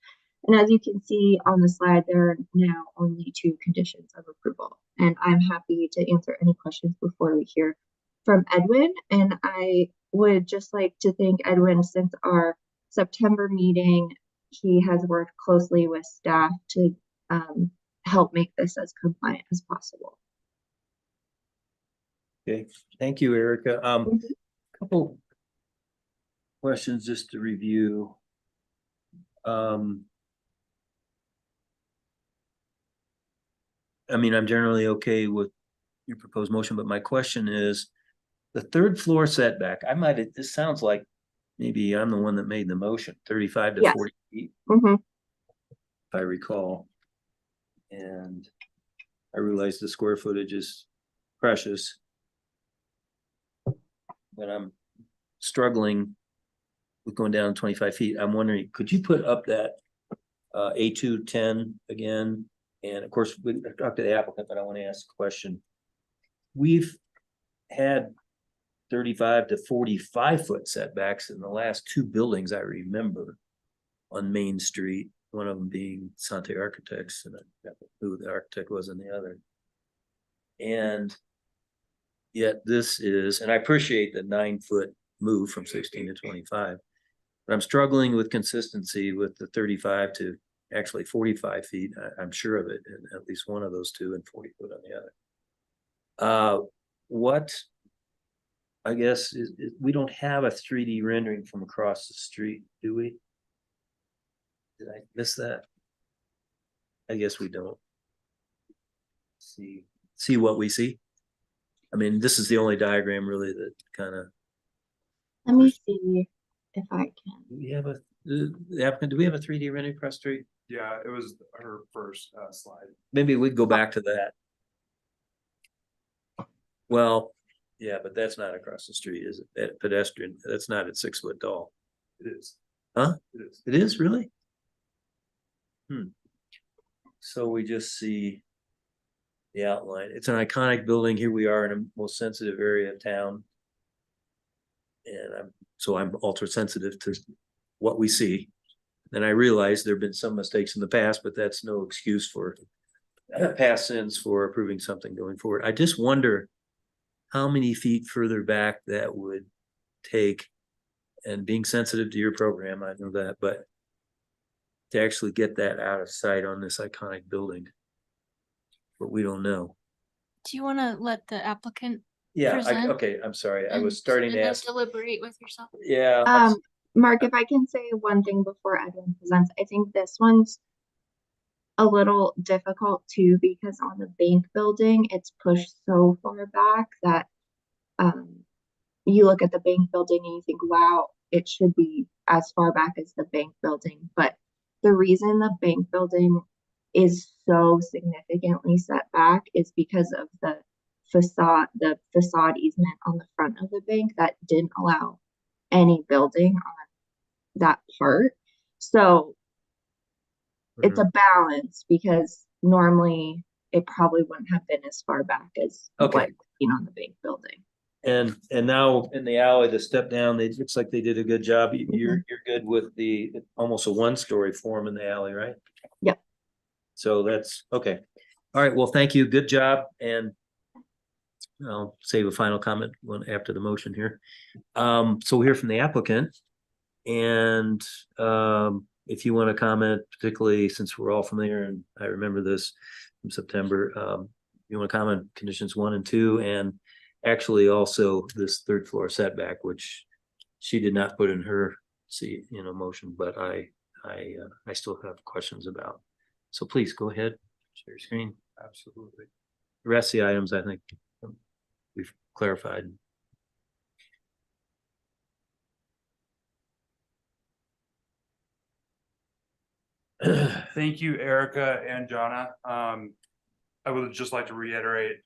And as you can see on the slide, there are now only 2 conditions of approval. And I'm happy to answer any questions before we hear from Edwin. And I would just like to thank Edwin. Since our September meeting, he has worked closely with staff to help make this as compliant as possible. Okay, thank you, Erica. Couple questions just to review. I mean, I'm generally okay with your proposed motion, but my question is the third floor setback. This sounds like maybe I'm the one that made the motion, 35 to 40 feet, if I recall. And I realize the square footage is precious, but I'm struggling with going down 25 feet. I'm wondering, could you put up that A210 again? And of course, we talked to the applicant, but I want to ask a question. We've had 35 to 45 foot setbacks in the last 2 buildings I remember on Main Street, one of them being Sante Architects, and I forgot who the architect was in the other. And yet this is, and I appreciate the 9-foot move from 16 to 25, but I'm struggling with consistency with the 35 to actually 45 feet. I'm sure of it, in at least one of those 2, and 40 foot on the other. What I guess we don't have a 3D rendering from across the street, do we? Did I miss that? I guess we don't. See what we see. I mean, this is the only diagram really that kind of. Let me see if I can. Do we have the applicant? Do we have a 3D rendering across the street? Yeah, it was her first slide. Maybe we'd go back to that. Well, yeah, but that's not across the street, is it? That pedestrian, that's not at 6 foot tall. It is. Huh? It is. It is really? So we just see the outline. It's an iconic building. Here we are in a most sensitive area of town. And I'm ultra sensitive to what we see. And I realize there have been some mistakes in the past, but that's no excuse for past sins for approving something going forward. I just wonder how many feet further back that would take, and being sensitive to your program, I know that, but to actually get that out of sight on this iconic building, but we don't know. Do you want to let the applicant Yeah, present? okay, I'm sorry. I and- was starting and to then ask. deliberate with yourself? Yeah. Mark, if I can say one thing before Edwin presents, I think this one's a little difficult too, because on the bank building, it's pushed so far back that you look at the bank building and you think, wow, it should be as far back as the bank building. But the reason the bank building is so significantly set back is because of the the facade easement on the front of the bank that didn't allow any building on that part. So it's a balance because normally it probably wouldn't have been as far back as Okay. what seen on the bank building. And now in the alley, the step down, it looks like they did a good job. You're good with the almost a 1-story form in the alley, right? Yep. So that's okay. All right. Well, thank you. Good job. And I'll save a final comment one after the motion here. So we'll hear from the applicant. And if you want to comment, particularly since we're all familiar and I remember this from September, you want to comment conditions 1 and 2, and actually also this 3rd floor setback, which she did not put in her motion, but I still have questions about. So please go ahead, share your screen. Absolutely. The rest of the items, I think we've clarified. Thank you, Erica and Jonna. I would just like to reiterate,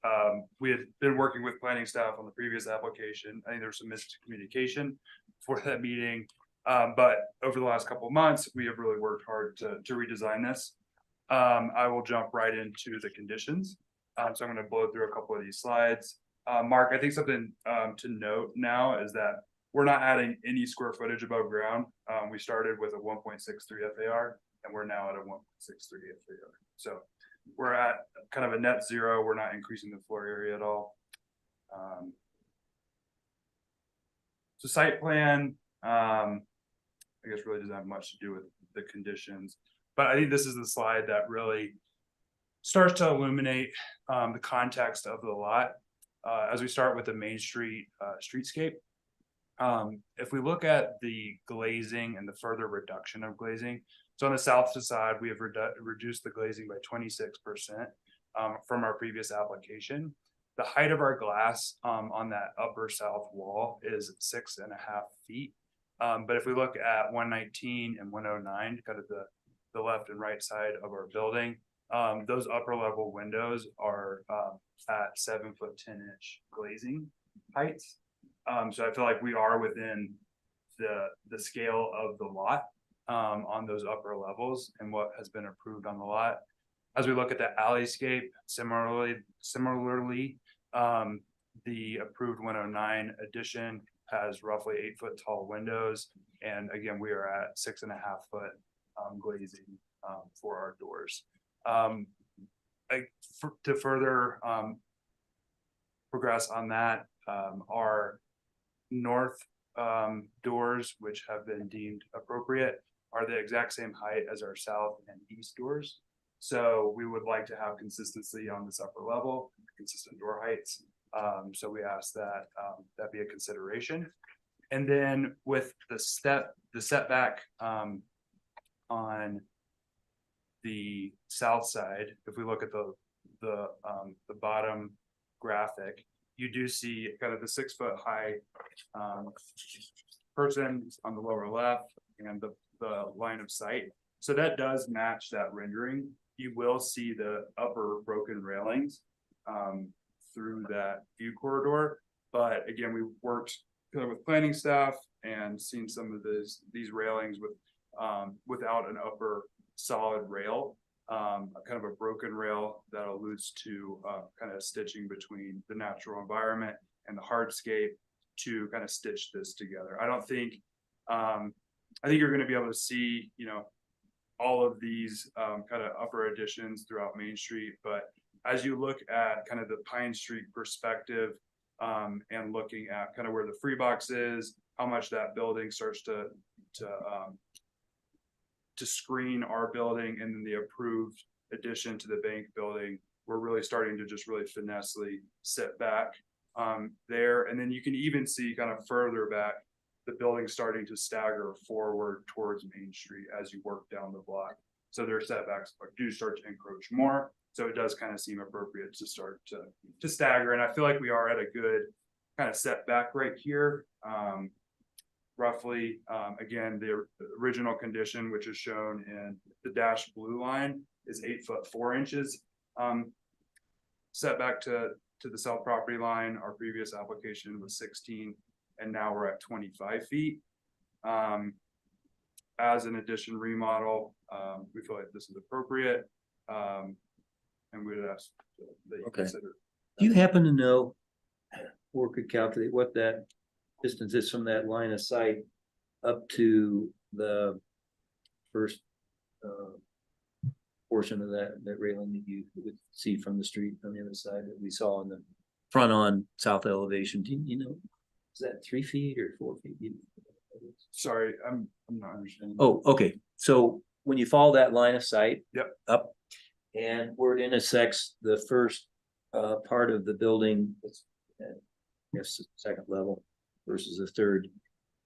we had been working with planning staff on the previous application. I think there was some miscommunication for that meeting. But over the last couple of months, we have really worked hard to redesign this. I will jump right into the conditions. So I'm going to blow through a couple of these slides. Mark, I think something to note now is that we're not adding any square footage above ground. We started with a 1.63 FAR. And we're now at a 1.63 FAR. So we're at kind of a net zero. We're not increasing the floor area at all. So site plan, I guess really doesn't have much to do with the conditions, but I think this is the slide that really starts to illuminate the context of the lot. As we start with the Main Street streetscape, if we look at the glazing and the further reduction of glazing, so on the south side, we have reduced the glazing by 26% from our previous application. The height of our glass on that upper south wall is 6.5 feet. But if we look at 119 and 109, kind of the left and right side of our building, those upper level windows are at 7 foot 10 inch glazing heights. So I feel like we are within the scale of the lot on those upper levels and what has been approved on the lot. As we look at the alleyscape, similarly, the approved 109 addition has roughly 8 foot tall windows. And again, we are at 6.5 foot glazing for our doors. To further progress on that, our north doors, which have been deemed appropriate, are the exact same height as our south and east doors. So we would like to have consistency on this upper level, consistent door heights. So we ask that that be a consideration. And then with the setback on the south side, if we look at the bottom graphic, you do see kind of the 6 foot high person on the lower left and the line of sight. So that does match that rendering. You will see the upper broken railings through that view corridor. But again, we worked with planning staff and seen some of these railings with without an upper solid rail, kind of a broken rail that alludes to kind of stitching between the natural environment and the hardscape to kind of stitch this together. I think you're going to be able to see, all of these kind of upper additions throughout Main Street. But as you look at kind of the Pine Street perspective and looking at kind of where the free box is, how much that building starts to screen our building, and then the approved addition to the bank building, we're really starting to just really finessely sit back there. And then you can even see kind of further back the building starting to stagger forward towards Main Street as you work down the block. So their setbacks do start to encroach more. So it does kind of seem appropriate to start to stagger. And I feel like we are at a good kind of setback right here. Roughly, again, the original condition, which is shown in the dashed blue line, is 8 foot 4 inches setback to to the south property line. Our previous application was 16, and now we're at 25 feet. As an addition remodel, we feel like this is appropriate. And we'd ask that you Okay. consider. Do you happen to know or could calculate what that distance is from that line of sight up to the first portion of that railing that you would see from the street on the other side that we saw in the front on south elevation? Do you know, is that 3 feet or 4 feet? Sorry, I'm not understanding. Oh, okay. So when you follow that line of sight. Yep. Up and where it intersects the first part of the building, it's, I guess the second level versus the third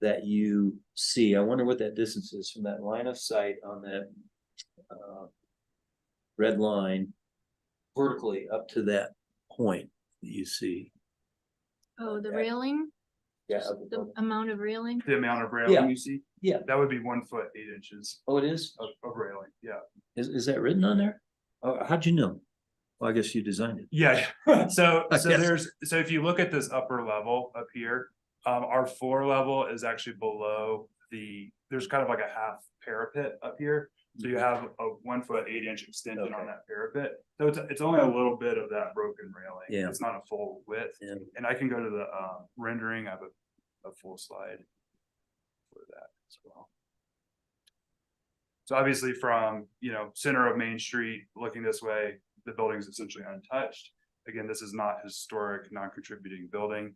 that you see. I wonder what that distance is from that line of sight on that red line vertically up to that point that you see. Oh, the railing, Yeah. the amount of railing. The amount of Yeah. railing you see? Yeah. That would be 1 foot 8 inches Oh, it is? of railing, yeah. Is that written on there? Oh, how'd you know? Well, I guess you designed it. Yeah, so I guess. so if you look at this upper level up here, our floor level is actually below there's kind of like a half parapet up here. So you have a 1 foot 8 inch extension on Okay. that parapet. So it's only a little bit of that broken railing. Yeah. It's not a full width. Yeah. And I can go to the rendering. I have a full slide for that as well. So obviously from, center of Main Street, looking this way, the building is essentially untouched. Again, this is not historic, non-contributing building.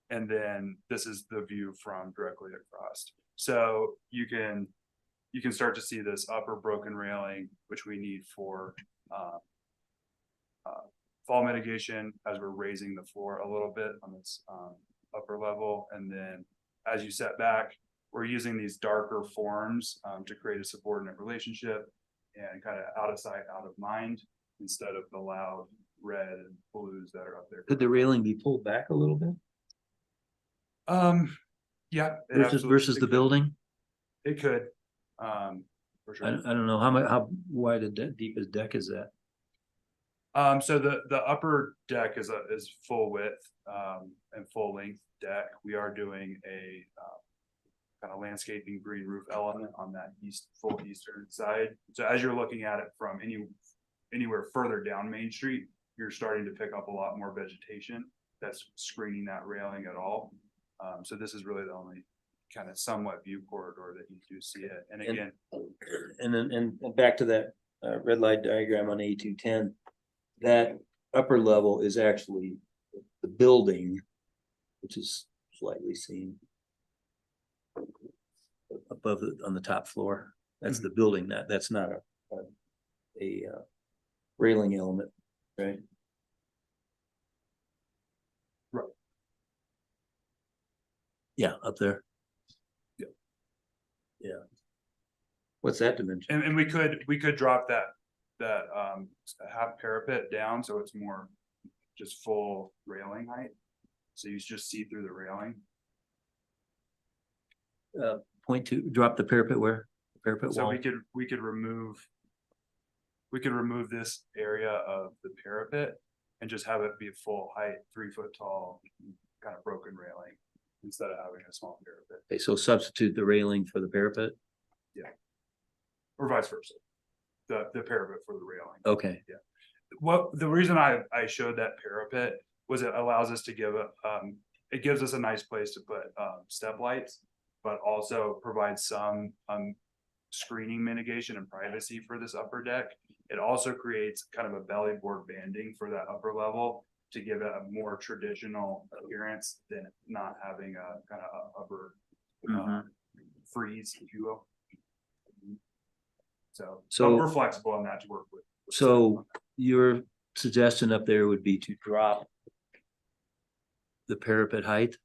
And then this is the view from directly across. So you can start to see this upper broken railing, which we need for fall mitigation as we're raising the floor a little bit on this upper level. And then as you set back, we're using these darker forms to create a subordinate relationship and kind of out of sight, out of mind, instead of the loud red and blues that are up there. Could the railing be pulled back a little bit Yeah. it versus absolutely the could. building? It could, for I sure. don't know how wide a deep a deck is that? So the upper deck is full width, and full length deck. We are doing a, kind of landscaping green roof element on that full eastern side. So as you're looking at it from anywhere further down Main Street, you're starting to pick up a lot more vegetation that's screening that railing at all. So this is really the only kind of somewhat view corridor that you do see it. And again, And back to that red light diagram on A210, that upper level is actually the building, which is slightly seen above on the top floor. That's the building. That's not a railing element, right? Right. Yeah, up there. Yeah. Yeah. What's that dimension? and we could drop that half parapet down, so it's more just full railing height. So you just see through the railing. Point to drop the parapet where? Parapet So wall? we could remove this area of the parapet and just have it be a full height, 3 foot tall, kind of broken railing instead of having a small parapet, Okay, so substitute the railing for the parapet? or vice versa. The parapet for the railing. Okay, The reason I showed that parapet was it allows us to it gives us a nice place to put step lights, but also provides some screening mitigation and privacy for this upper deck. It also creates kind of a belly board banding for that upper level to give it a more traditional appearance than not having a kind of upper freeze, if you will. So we're flexible on that to work with. so your suggestion up there would be to drop the parapet height?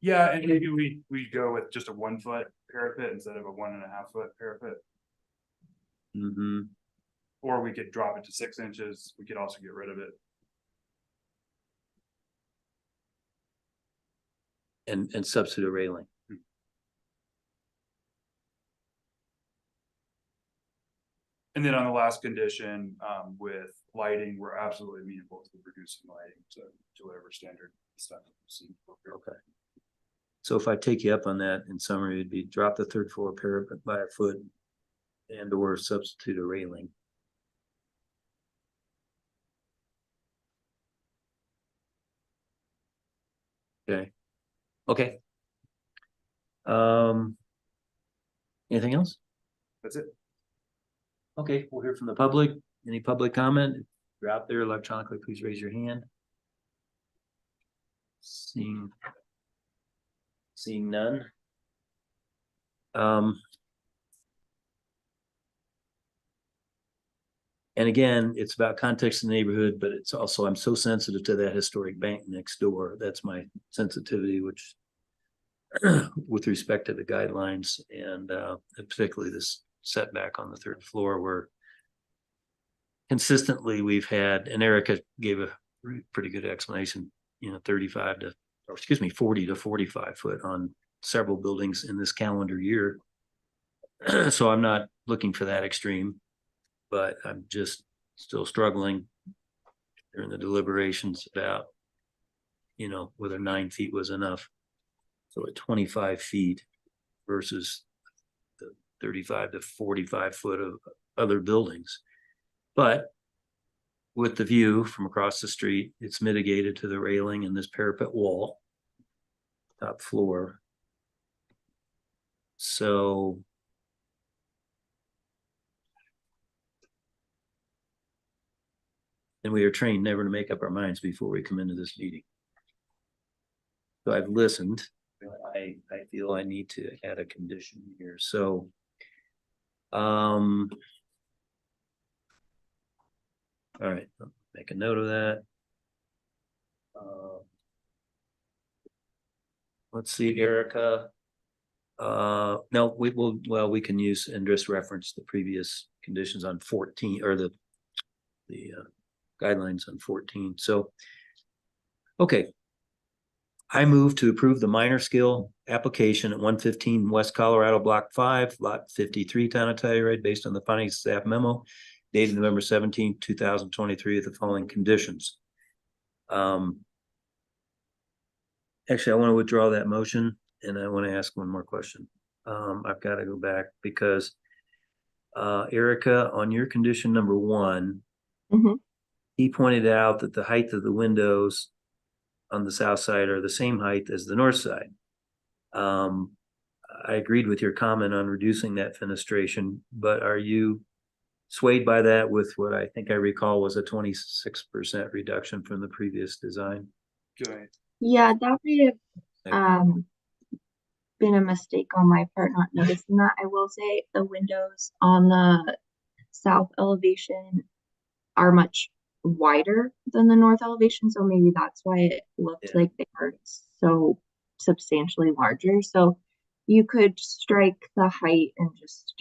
Yeah, and maybe we go with just a 1 foot parapet instead of a 1.5 foot parapet. Mm-hmm. Or we could drop it to 6 inches. We could also get rid of it. And substitute a railing. And then on the last condition, with lighting, we're absolutely amenable to reducing lighting to whatever standard stuff. Okay. So if I take you up on that, in summary, it'd be drop the third floor parapet by a foot and or substitute a railing. Okay. Okay. Anything else? That's it. Okay, we'll hear from the public. Any public comment? If you're out there electronically, please raise your hand. Seeing none. And again, it's about context in the neighborhood, but it's also, I'm so sensitive to that historic bank next door. That's my sensitivity, which with respect to the guidelines and particularly this setback on the third floor where consistently we've had, and Erica gave a pretty good explanation, 35 to, or excuse me, 40 to 45 foot on several buildings in this calendar year. So I'm not looking for that extreme, but I'm just still struggling during the deliberations about, whether 9 feet was enough. So at 25 feet versus the 35 to 45 foot of other buildings. But with the view from across the street, it's mitigated to the railing and this parapet wall, top floor. So and we are trained never to make up our minds before we come into this meeting. So I've listened. I feel I need to add a condition here. So all right, I'll make a note of that. Let's see, Erica. No, we will, well, we can use and just reference the previous conditions on 14 or the guidelines on 14. So, okay. I move to approve the minor scale application at 115 West Colorado Block 5, Lot 53, Town of Telluride, based on the findings of staff memo dated November 17, 2023, with the following conditions. Actually, I want to withdraw that motion and I want to ask one more question. I've got to go back because Erica, on your condition number 1, he pointed out that the height of the windows on the south side are the same height as the north side. I agreed with your comment on reducing that fenestration, but are you swayed by that with what I think I recall was a 26% reduction from the previous design? Good. Yeah, that may have been a mistake on my part not noticing that. I will say the windows on the south elevation are much wider than the north elevation, so maybe that's why it looked like they were so substantially larger. So you could strike the height and just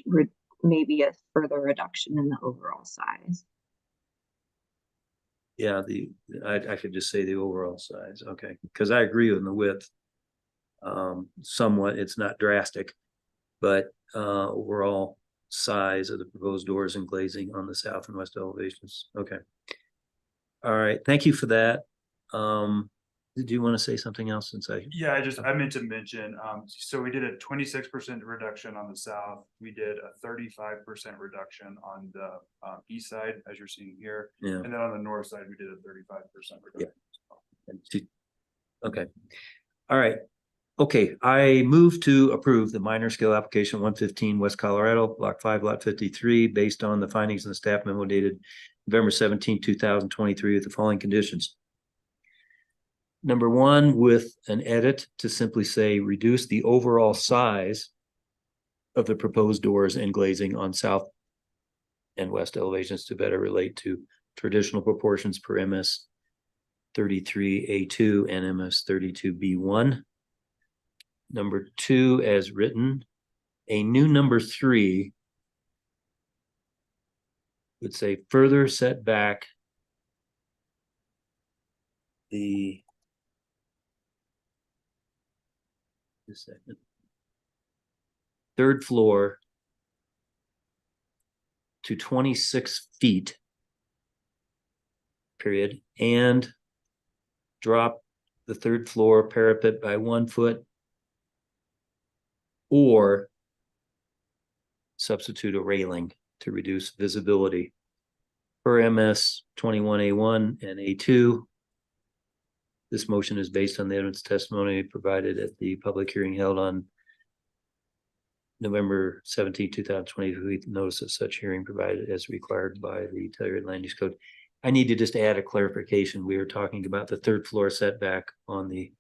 maybe a further reduction in the overall size. Yeah, I could just say the overall size, okay, because I agree with the width. Somewhat, it's not drastic, but overall size of the proposed doors and glazing on the south and west elevations. Okay. All right, thank you for that. Did you want to say something else since Yeah, I meant to mention, so we did a 26% reduction on the south. We did a 35% reduction on the east side, as you're seeing here. Yeah. And then on the north side, we did a 35% reduction. Yeah. Okay. All right. Okay, I move to approve the minor scale application 115 West Colorado, Block 5, Lot 53, based on the findings in the staff memo dated November 17, 2023, with the following conditions. Number 1, with an edit to simply say reduce the overall size of the proposed doors and glazing on south and west elevations to better relate to traditional proportions per MS 33A2 and MS 32B1. Number 2, as written, a new number 3 would say further set back the third floor to 26 feet period, and drop the third floor parapet by 1 foot, or substitute a railing to reduce visibility per MS 21A1 and A2. This motion is based on the evidence testimony provided at the public hearing held on November 17, 2023. Notice of such hearing provided as required by the Telluride Land Use Code. I need to just add a clarification. We are talking about the third floor setback on the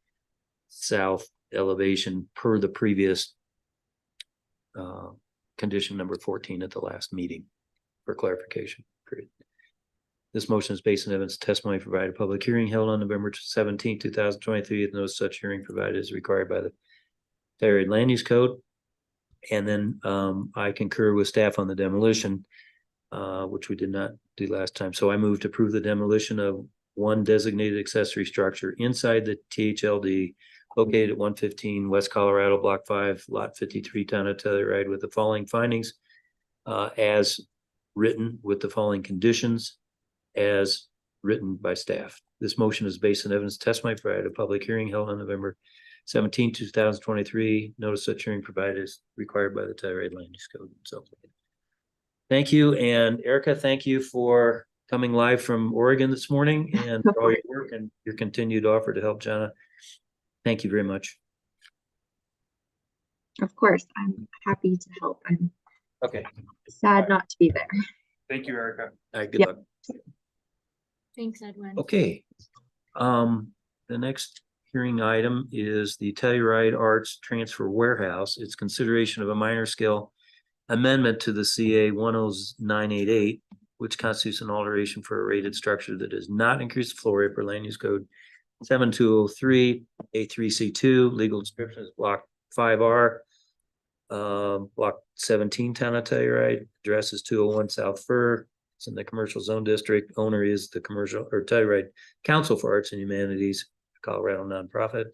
south elevation per the previous condition number 14 at the last meeting, for clarification, period. This motion is based on evidence testimony provided at public hearing held on November 17, 2023. No such hearing provided as required by the Telluride Land Use Code. And then I concur with staff on the demolition, which we did not do last time. So I move to approve the demolition of one designated accessory structure inside the THLD located at 115 West Colorado, Block 5, Lot 53, Town of Telluride, with the following findings as written, with the following conditions as written by staff. This motion is based on evidence testimony provided at a public hearing held on November 17, 2023. Notice such hearing provided as required by the Telluride Land Use Code. So thank you. And Erica, thank you for coming live from Oregon this morning and for all your work and your continued offer to help Jana. Thank you very much. Of course, I'm happy to help. I'm Okay. sad not to be there. Thank you, Erica. All right, good Yep. luck. Thanks, Edwin. Okay. The next hearing item is the Telluride Arts Transfer Warehouse. It's consideration of a minor scale amendment to the CA 10988, which constitutes an alteration for a rated structure that does not increase the floor area per land use code 7203 A3C2. Legal description is block 5R, block 17, Town of Telluride. Address is 201 South Fur. It's in the commercial zone district. Owner is the commercial or Telluride Council for Arts and Humanities, Colorado nonprofit.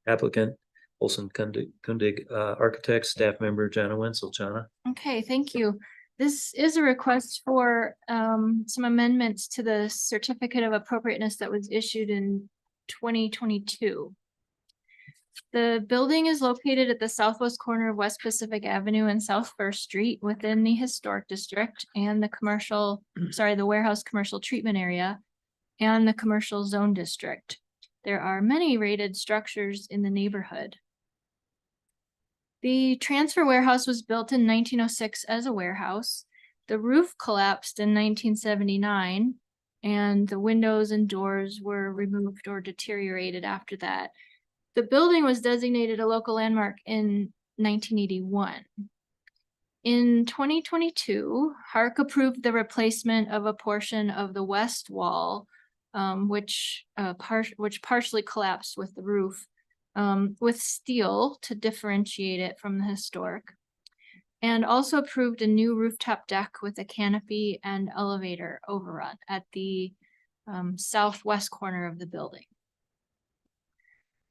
Applicant Olson Kundig Architects. Staff member Jana Wenzel. Jana. Okay, thank you. This is a request for some amendments to the certificate of appropriateness that was issued in 2022. The building is located at the southwest corner of West Pacific Avenue and South First Street within the historic district and the warehouse commercial treatment area and the commercial zone district. There are many rated structures in the neighborhood. The transfer warehouse was built in 1906 as a warehouse. The roof collapsed in 1979, and the windows and doors were removed or deteriorated after that. The building was designated a local landmark in 1981. In 2022, HARC approved the replacement of a portion of the west wall, which partially collapsed with the roof, with steel to differentiate it from the historic, and also approved a new rooftop deck with a canopy and elevator overrun at the southwest corner of the building.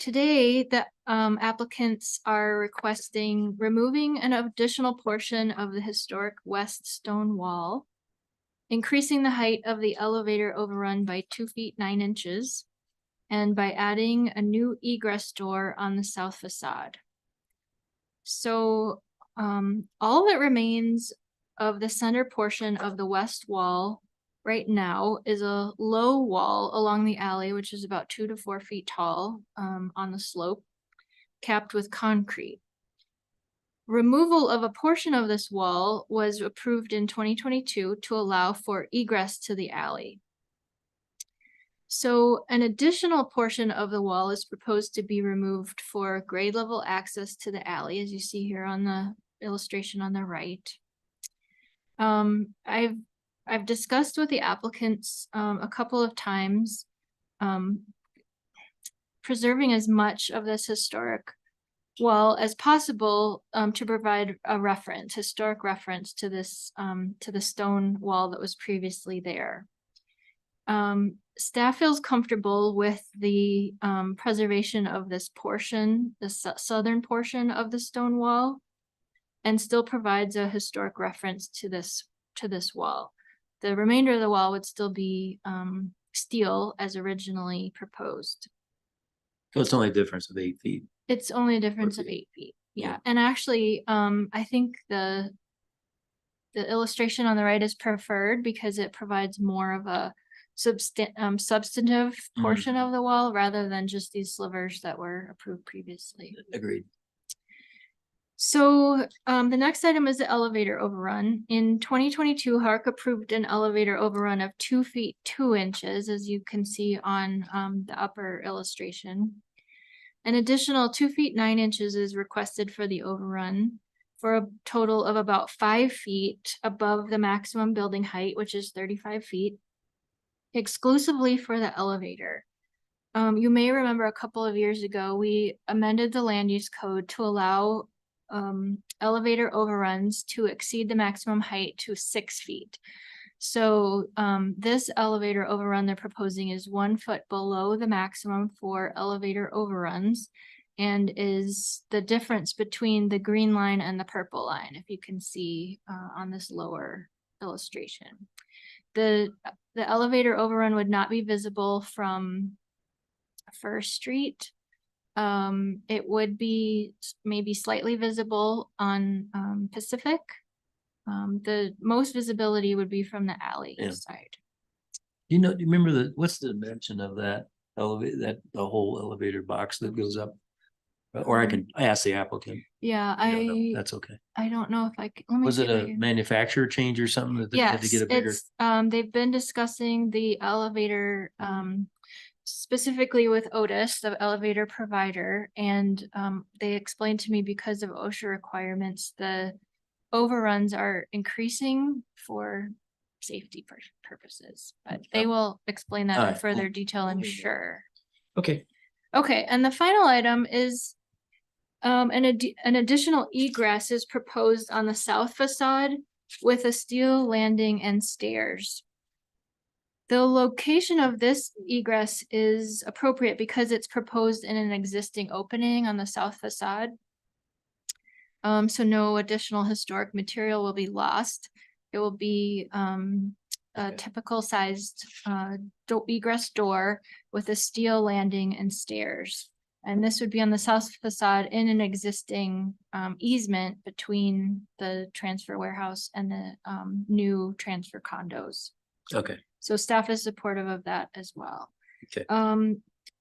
Today, the applicants are requesting removing an additional portion of the historic west stone wall, increasing the height of the elevator overrun by 2 feet 9 inches, and by adding a new egress door on the south facade. So all that remains of the center portion of the west wall right now is a low wall along the alley, which is about 2 to 4 feet tall on the slope, capped with concrete. Removal of a portion of this wall was approved in 2022 to allow for egress to the alley. So an additional portion of the wall is proposed to be removed for grade level access to the alley, as you see here on the illustration on the right. I've discussed with the applicants a couple of times preserving as much of this historic wall as possible to provide a historic reference to this to the stone wall that was previously there. Staff feels comfortable with the preservation of this portion, the southern portion of the stone wall, and still provides a historic reference to this wall. The remainder of the wall would still be steel as originally proposed. So it's only a difference of 8 feet. It's only a difference of 8 feet. Yeah, and actually, I think the illustration on the right is preferred because it provides more of a substantive portion of the wall rather than just these slivers that were approved previously. Agreed. So the next item is the elevator overrun. In 2022, HARC approved an elevator overrun of 2 feet 2 inches, as you can see on the upper illustration. An additional 2 feet 9 inches is requested for the overrun for a total of about 5 feet above the maximum building height, which is 35 feet, exclusively for the elevator. You may remember a couple of years ago, we amended the land use code to allow elevator overruns to exceed the maximum height to 6 feet. So this elevator overrun they're proposing is 1 foot below the maximum for elevator overruns and is the difference between the green line and the purple line, if you can see on this lower illustration. The elevator overrun would not be visible from First Street. It would be maybe slightly visible on Pacific. The most visibility would be from the alley side. Do you remember what's the dimension of that elevator, the whole elevator box that goes up? Or I can ask the applicant. Yeah, That's okay. I don't know if I can. Let me Was see it if I a can- manufacturer change or something that they had to Yes, get a bigger? it's they've been discussing the elevator specifically with Otis, the elevator provider, and they explained to me because of OSHA requirements, the overruns are increasing for safety purposes, but they will explain that in Alright, further cool. detail, I'm sure. Okay. Okay, and the final item is an additional egress is proposed on the south facade with a steel landing and stairs. The location of this egress is appropriate because it's proposed in an existing opening on the south facade. So no additional historic material will be lost. It will be a typical sized egress door with a steel landing and stairs. And this would be on the south facade in an existing easement between the transfer warehouse and the new transfer condos. Okay. So staff is supportive of that as well. Okay.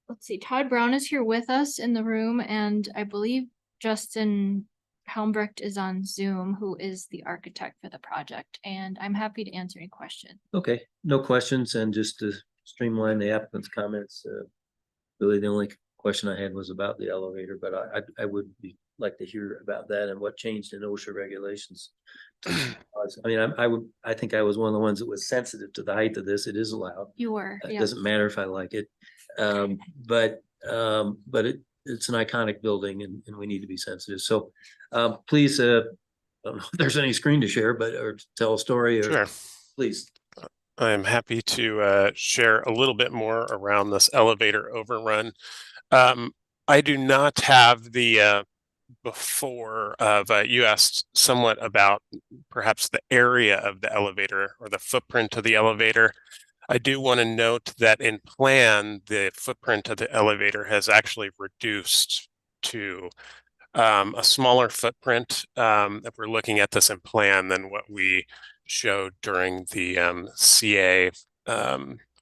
Let's see, Todd Brown is here with us in the room, and I believe Justin Helmbrecht is on Zoom, who is the architect for the project, and I'm happy to answer any questions. Okay, no questions, and just to streamline the applicant's comments, really the only question I had was about the elevator, but I would like to hear about that and what changed in OSHA regulations. I mean, I think I was one of the ones that was sensitive to the height of this. It is allowed. You were, It yeah. doesn't matter if I like it. But it's an iconic building and we need to be sensitive. So please, I don't know if there's any screen to share, or tell a story or Sure. Please. I'm happy to share a little bit more around this elevator overrun. I do not have the before of you asked somewhat about perhaps the area of the elevator or the footprint of the elevator. I do want to note that in plan, the footprint of the elevator has actually reduced to a smaller footprint if we're looking at this in plan than what we showed during the CA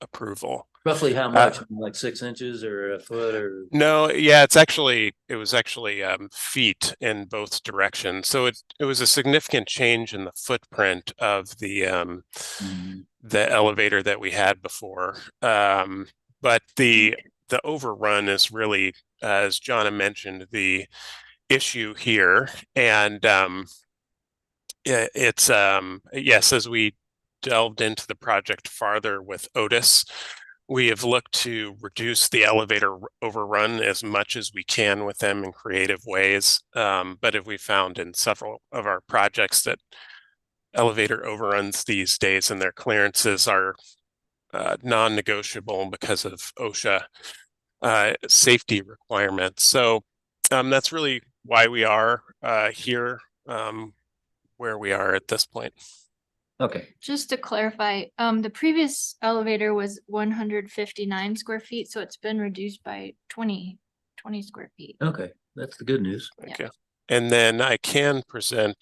approval. Roughly how much? Like 6 inches or a foot or? No, yeah, it was actually feet in both directions. So it was a significant change in the footprint of the elevator that we had before. But the overrun is really, as John had mentioned, the issue here. And it's yes, as we delved into the project farther with Otis, we have looked to reduce the elevator overrun as much as we can with them in creative ways. But if we found in several of our projects that elevator overruns these days and their clearances are non-negotiable because of OSHA safety requirements. So that's really why we are here where we are at this point. Okay, Just to clarify, the previous elevator was 159 square feet, so it's been reduced by 20 square feet. okay, that's the good news. Yeah. Okay. And then I can present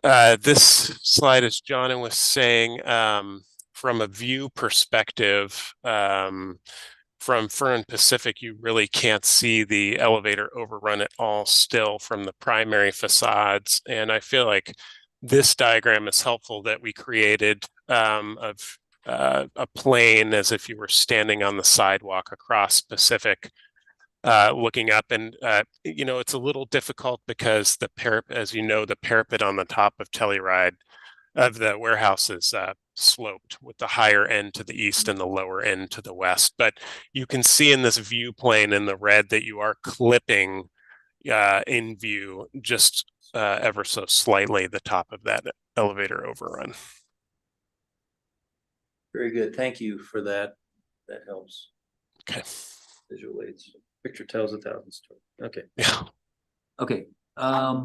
this slide, as John was saying, from a view perspective, from Fern Pacific, you really can't see the elevator overrun at all still from the primary facades. And I feel like this diagram is helpful that we created of a plane as if you were standing on the sidewalk across Pacific, looking up. And, you know, it's a little difficult because the parapet, as you know, the parapet on the top of Telluride of the warehouse is sloped with the higher end to the east and the lower end to the west. But you can see in this view plane in the red that you are clipping in view just ever so slightly the top of that elevator overrun. Very good. Thank you for that. That helps. Okay. Visual aids. Picture tells 1,000 stories. Okay. Yeah. Okay. I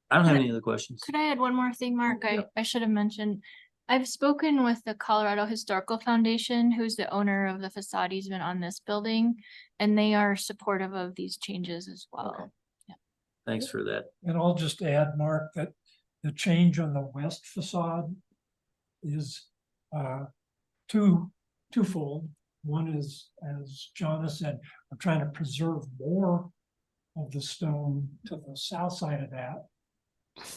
don't have any other questions. Could I add one more thing, Mark? Yeah. I should have mentioned. I've spoken with the Colorado Historical Foundation, who's the owner of the facade easement on this building, and they are supportive of these changes as well. Okay. Thanks for that. And I'll just add, Mark, that the change on the west facade is twofold. One is, as John has said, we're trying to preserve more of the stone to the south side of that,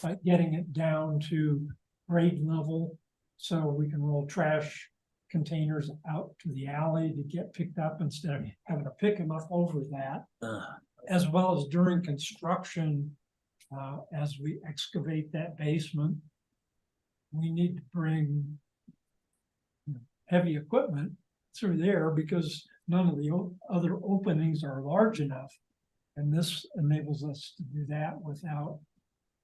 by getting it down to grade level, so we can roll trash containers out to the alley to get picked up instead of having to pick them up over that. As well as during construction, as we excavate that basement, we need to bring heavy equipment through there because none of the other openings are large enough. And this enables us to do that without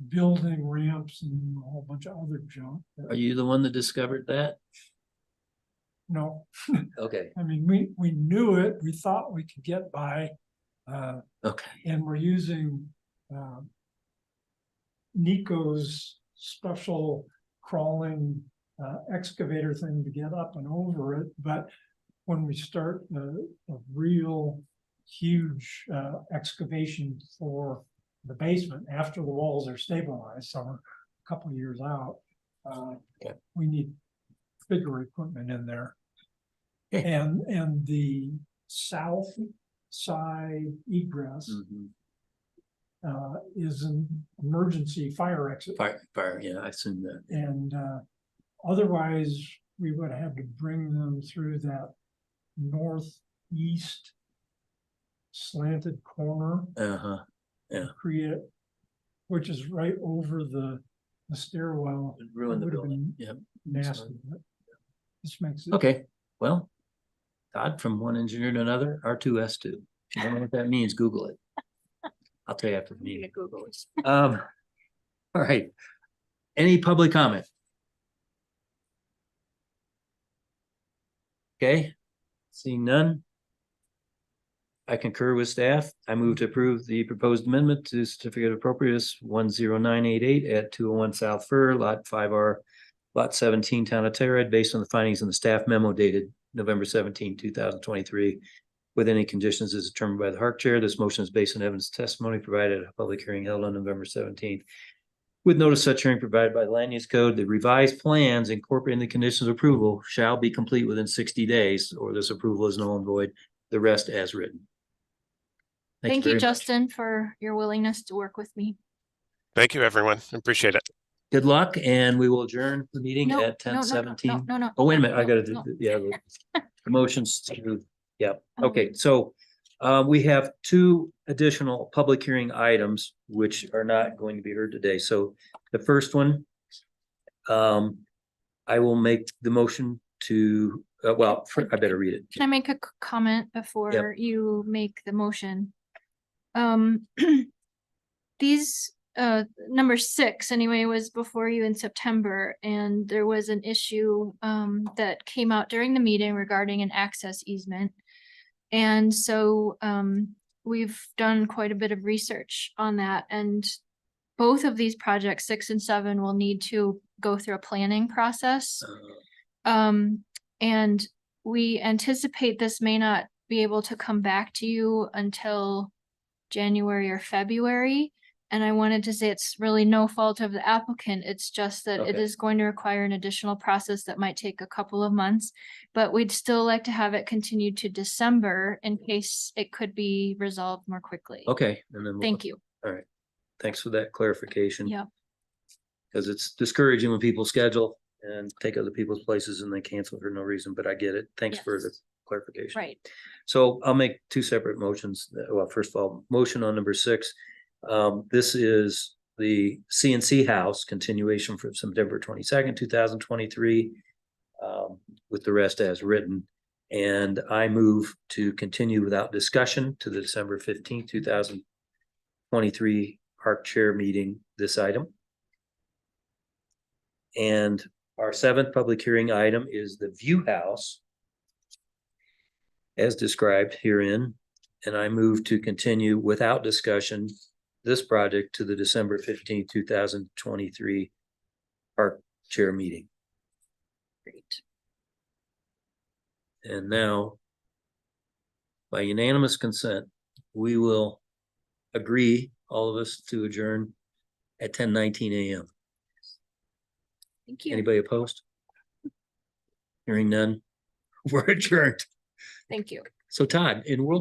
building ramps and a whole bunch of other junk. Are you the one that discovered that? No, Okay. I mean, we knew it, we thought we could get by. Okay. And we're using Nico's special crawling excavator thing to get up and over it. But when we start a real huge excavation for the basement after the walls are stabilized, so we're a couple of years out, we need bigger equipment in there. And the south side egress is an emergency fire exit. Fire, yeah, I assume that. And otherwise, we would have to bring them through that northeast slanted corner. Yeah. Create, which is right over the stairwell. Ruin the building. Yep. Nasty. This makes it. Okay, well, Todd, from one engineer to another, R2S2. If you don't know what that means, Google it. I'll tell you after the meeting. Google it. All right. Any public comment? Okay, seeing none. I concur with staff. I move to approve the proposed amendment to certificate of appropriateness 10988 at 201 South Fur, Lot 5R, Lot 17, Town of Telluride, based on the findings in the staff memo dated November 17, 2023, with any conditions as determined by the HARC chair. This motion is based on evidence testimony provided at a public hearing held on November 17th. With notice such hearing provided by the Land Use Code, the revised plans incorporating the conditions of approval shall be complete within 60 days, or this approval is null and void. The rest as written. Thank you, very much. Justin, for your willingness to work with me. Thank you, everyone. Appreciate it. Good luck, and we will adjourn the meeting No, at 10:17. No. Oh, wait a minute, I gotta do, No. yeah, the motions to, yeah, Oh. okay, so we have two additional public hearing items which are not going to be heard today. So the first one, I will make the motion to, I better read it. Can I make a comment before you make the motion? These number 6 anyway was before you in September, and there was an issue that came out during the meeting regarding an access easement. And so we've done quite a bit of research on that, and both of these projects, 6 and 7, will need to go through a planning process. And we anticipate this may not be able to come back to you until January or February. And I wanted to say it's really no fault of the applicant. It's just that it Okay. is going to require an additional process that might take a couple of months. But we'd still like to have it continue to December in case it could be resolved more quickly. Okay. And then Thank you. All right. Thanks for that clarification. Yeah. Because it's discouraging when people schedule and take other people's places and they cancel for no reason, but I get it. Thanks for the Yes. clarification. Right. So I'll make two separate motions. Well, first of all, motion on number 6. This is the CNC House continuation from September 22nd, 2023, with the rest as written. And I move to continue without discussion to the December 15th, 2023 HARC chair meeting, this item. And our 7th public hearing item is the View House as described herein. And I move to continue without discussion this project to the December 15th, 2023 HARC chair meeting. Great. And now, by unanimous consent, we will agree, all of us, to adjourn at 10:19 a.m. Thank you. Anybody opposed? Hearing none, we're adjourned. Thank you. So Todd, in World